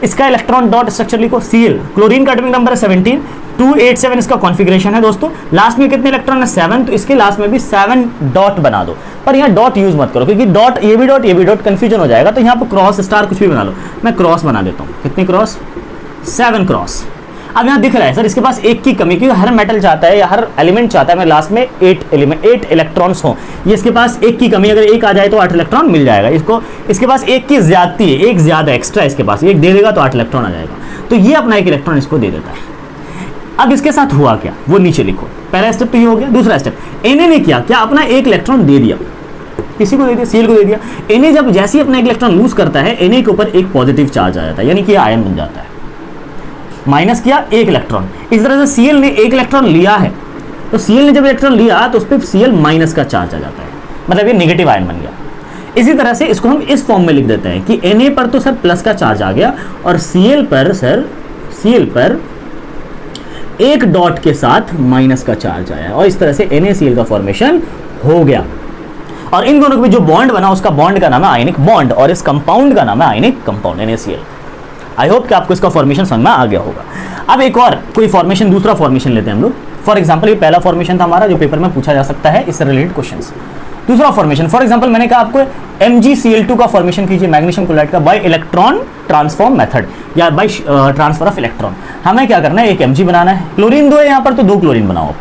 इसका इलेक्ट्रॉन डॉट स्ट्रक्चर लिखो Cl। क्लोरीन का एटॉमिक नंबर है 17, 287 इसका कॉन्फ़िगरेशन है दोस्तों। लास्ट में कितने इलेक्ट्रॉन है? 7, तो इसके लास्ट में भी 7 डॉट बना दो। पर यहाँ डॉट यूज मत करो, क्योंकि डॉट ये भी डॉट कंफ्यूजन हो जाएगा। तो यहाँ पर क्रॉस स्टार कुछ भी बना लो, मैं क्रॉस बना देता हूँ। कितने क्रॉस? 7 क्रॉस। अब यहाँ दिख रहा है सर इसके पास एक की कमी, क्योंकि हर मेटल चाहता है या हर एलिमेंट चाहता है मैं लास्ट में 8 इलेक्ट्रॉन्स हो। ये इसके पास एक की कमी, अगर एक आ जाए तो 8 इलेक्ट्रॉन मिल जाएगा इसको। इसके पास एक की ज्यादती है, एक ज्यादा एक्स्ट्रा इसके पास, एक दे देगा तो 8 इलेक्ट्रॉन आ जाएगा। तो ये अपना एक इलेक्ट्रॉन इसको दे देता है। अब इसके साथ हुआ क्या वो नीचे लिखो। पहला स्टेप तो ये हो गया। दूसरा स्टेप, Na ने क्या क्या अपना एक इलेक्ट्रॉन दे दिया, किसी को दे दिया, Cl को दे दिया। Na जब जैसे ही अपना एक इलेक्ट्रॉन लूज करता है, Na के ऊपर एक पॉजिटिव चार्ज आ जाता है, यानी कि आयन बन जाता है। माइनस किया एक इलेक्ट्रॉन। इस तरह से Cl ने एक इलेक्ट्रॉन लिया है, तो Cl ने जब इलेक्ट्रॉन लिया तो उस पर Cl माइनस का चार्ज आ जाता है, मतलब ये नेगेटिव आयन बन गया। इसी तरह से इसको हम इस फॉर्म में लिख देते हैं कि Na पर तो सर प्लस का चार्ज आ गया, और Cl पर एक डॉट के साथ माइनस का चार्ज आया, और इस तरह से NaCl का फॉर्मेशन हो गया। और इन दोनों के बीच जो बॉन्ड बना उसका बॉन्ड का नाम है आयनिक बॉन्ड, और इस कंपाउंड का नाम है ionic compound NaCl। I hope कि आपको इसका फॉर्मेशन समझ में आ गया होगा। अब एक और कोई फॉर्मेशन, दूसरा फॉर्मेशन लेते हैं हम लोग। फॉर एग्जांपल ये पहला फॉर्मेशन था हमारा जो पेपर में पूछा जा सकता है, इससे रिलेटेड क्वेश्चंस। दूसरा फॉर्मेशन, फॉर एग्जांपल मैंने कहा आपको MgCl2 का फॉर्मेशन कीजिए, मैग्नीशियम क्लोराइड का, बाय इलेक्ट्रॉन ट्रांसफॉर्म मेथड या बाय ट्रांसफर ऑफ इलेक्ट्रॉन। हमें क्या करना है? एक Mg बनाना है। क्लोरीन 2 है यहाँ पर, तो 2 क्लोरीन बनाओ।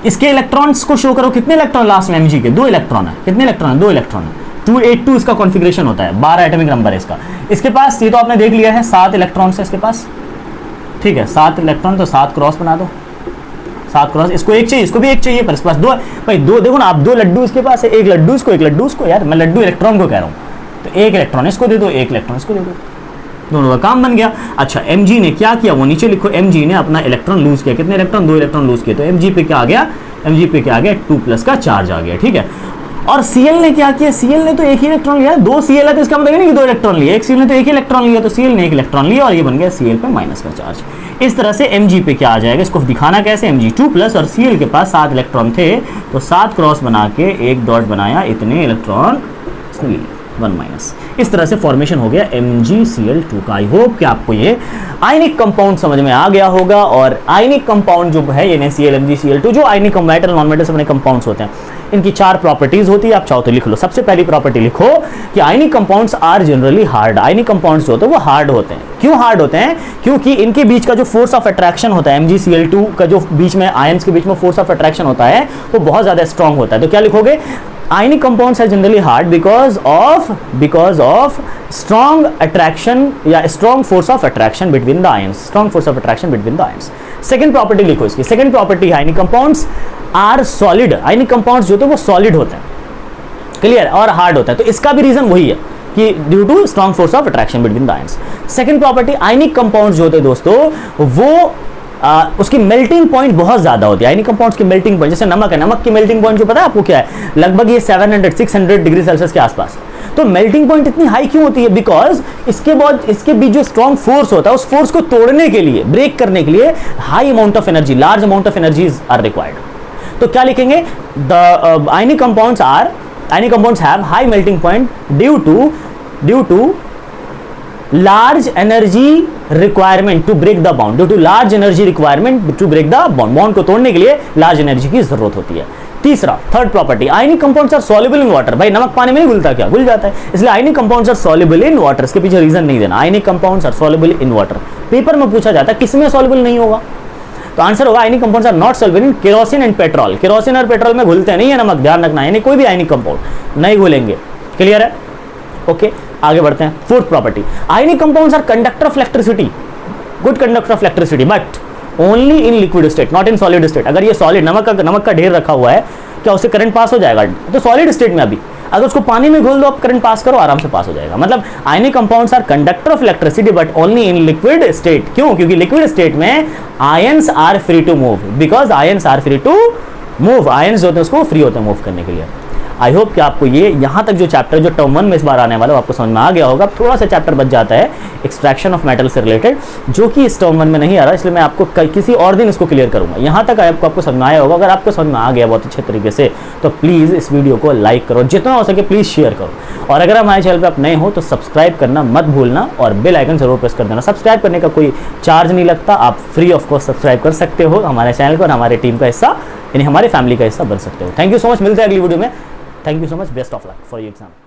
इसके इलेक्ट्रॉन्स को शो करो, कितने इलेक्ट्रॉन लास्ट में Mg के? 2 इलेक्ट्रॉन है। कितने इलेक्ट्रॉन है? 2 इलेक्ट्रॉन है। 282 इसका कॉन्फ़िगरेशन होता है, 12 एटॉमिक नंबर है इसका। इसके पास, ये तो आपने देख लिया है, 7 इलेक्ट्रॉन्स है इसके पास, ठीक है, 7 इलेक्ट्रॉन, तो 7 क्रॉस बना दो, 7 क्रॉस। इसको एक चाहिए, इसको भी एक चाहिए, पर इसके पास 2 भाई, 2 देखो ना आप, 2 लड्डू इसके पास है, एक लड्डू इसको, एक लड्डू इसको। यार मैं लड्डू इलेक्ट्रॉन को कह रहा हूँ, तो एक इलेक्ट्रॉन इसको दे दो, एक इलेक्ट्रॉन इसको दे दो, दोनों का काम बन गया। अच्छा Mg ने क्या किया वो नीचे लिखो। Mg ने अपना इलेक्ट्रॉन लूज किया, कितने इलेक्ट्रॉन? 2 इलेक्ट्रॉन लूज किए, तो Mg पे क्या आ गया? Mg पे क्या आ गया? 2+ का चार्ज आ गया, ठीक है। और Cl ने क्या किया? Cl ने तो एक ही इलेक्ट्रॉन लिया, 2 Cl है तो इसका मतलब नहीं कि 2 इलेक्ट्रॉन लिए, एक Cl ने तो एक ही इलेक्ट्रॉन लिया, तो Cl ने एक इलेक्ट्रॉन लिया और ये बन गया Cl पे माइनस का चार्ज। इस तरह से Mg पे क्या आ जाएगा, इसको दिखाना कैसे? Mg2+, और Cl के पास 7 इलेक्ट्रॉन थे, तो 7 क्रॉस बना के एक डॉट बनाया, इतने इलेक्ट्रॉन इसने लिए, 1 माइनस। इस तरह से फॉर्मेशन हो गया MgCl2 का। आई होप कि आपको ये आयनिक कंपाउंड समझ में आ गया होगा। और आयनिक कंपाउंड जो है NaCl, MgCl2, जो आयनिक मेटल नॉन मेटल से बने कंपाउंड्स होते हैं, इनकी 4 प्रॉपर्टीज होती है। आप चाहो तो लिख लो। सबसे पहली प्रॉपर्टी लिखो कि ionic compounds are generally hard. Ionic compounds जो होते हैं वो हार्ड होते हैं। क्यों हार्ड होते हैं? क्योंकि इनके बीच का जो फोर्स ऑफ अट्रैक्शन होता है, MgCl2 का जो बीच में आयंस के बीच में फोर्स ऑफ अट्रैक्शन होता है वो बहुत ज्यादा स्ट्रांग होता है। तो क्या लिखोगे? Ionic compounds are generally hard because of strong attraction या strong force of attraction between the ions. Strong force of attraction between the ions. Second property लिखो इसकी। Second property है ionic compounds are solid. Ionic compounds जो होते हैं वो solid होते हैं, clear, और hard होता है। तो इसका भी रीजन वही है कि due to strong force of attraction between the ions. Second property, ionic compounds जो होते हैं दोस्तों वो उसकी मेल्टिंग पॉइंट बहुत ज्यादा होती है। आयनिक कंपाउंड्स की मेल्टिंग पॉइंट, जैसे नमक है, नमक की मेल्टिंग पॉइंट जो पता है आपको क्या है? लगभग ये 700-600 डिग्री सेल्सियस के आसपास। तो मेल्टिंग पॉइंट इतनी हाई क्यों होती है? बिकॉज इसके बीच जो स्ट्रॉन्ग फोर्स होता है, उस फोर्स को तोड़ने के लिए, ब्रेक करने के लिए high amount of energy, large amount of energies are required. तो क्या लिखेंगे? The ionic compounds have high melting point due to large energy requirement to break the bond, due to large energy requirement to break the bond. Bond को तोड़ने के लिए large energy की जरूरत होती है. तीसरा, third property, ionic compounds are soluble in water. भाई नमक पानी में नहीं घुलता क्या? घुल जाता है. इसलिए ionic compounds are soluble in water. इसके पीछे रीजन नहीं देना. Ionic compounds are soluble in water. Paper में पूछा जाता है किसमें सॉल्युबल नहीं होगा, तो आंसर होगा ionic compounds are not soluble in kerosene and petrol. Kerosene और पेट्रोल में घुलते नहीं है नमक, ध्यान रखना. यानी कोई भी आयनिक कंपाउंड नहीं घुलेंगे. क्लियर है? ओके, आगे बढ़ते हैं. Fourth property, ionic compounds are conductor of electricity, good conductor of electricity, but only in liquid state, not in solid state. अगर ये सॉलिड नमक का ढेर रखा हुआ है, क्या उससे करंट पास हो जाएगा? तो सॉलिड स्टेट में अभी अगर उसको पानी में घोल दो, आप करंट पास करो, आराम से पास हो जाएगा. मतलब ionic compounds are conductor of electricity but only in liquid state. क्यों? क्योंकि लिक्विड स्टेट में ions are free to move, because ions are free to move. Ions जो होते हैं उसको फ्री होते हैं मूव करने के लिए. आई होप कि आपको ये यहाँ तक जो चैप्टर जो टर्म 1 में इस बार आने वाला है आपको समझ में आ गया होगा. थोड़ा सा चैप्टर बच जाता है एक्सट्रैक्शन ऑफ मेटल से रिलेटेड, जो कि इस टर्म 1 में नहीं आ रहा, इसलिए मैं आपको किसी और दिन इसको क्लियर करूंगा. यहाँ तक आपको समझ में आया होगा. अगर आपको समझ में आ गया बहुत अच्छे तरीके से, तो प्लीज़ इस वीडियो को लाइक करो, जितना हो सके प्लीज़ शेयर करो. और अगर हमारे चैनल पर आप नए हो तो सब्सक्राइब करना मत भूलना और बेल आइकन जरूर प्रेस कर देना. सब्सक्राइब करने का कोई चार्ज नहीं लगता, आप फ्री ऑफ कॉस्ट सब्सक्राइब कर सकते हो हमारे चैनल को और हमारे टीम का हिस्सा, यानी हमारे फैमिली का हिस्सा बन सकते हो. Thank you so much. मिलते हैं अगली वीडियो में. Thank you so much. Best of luck for your exam.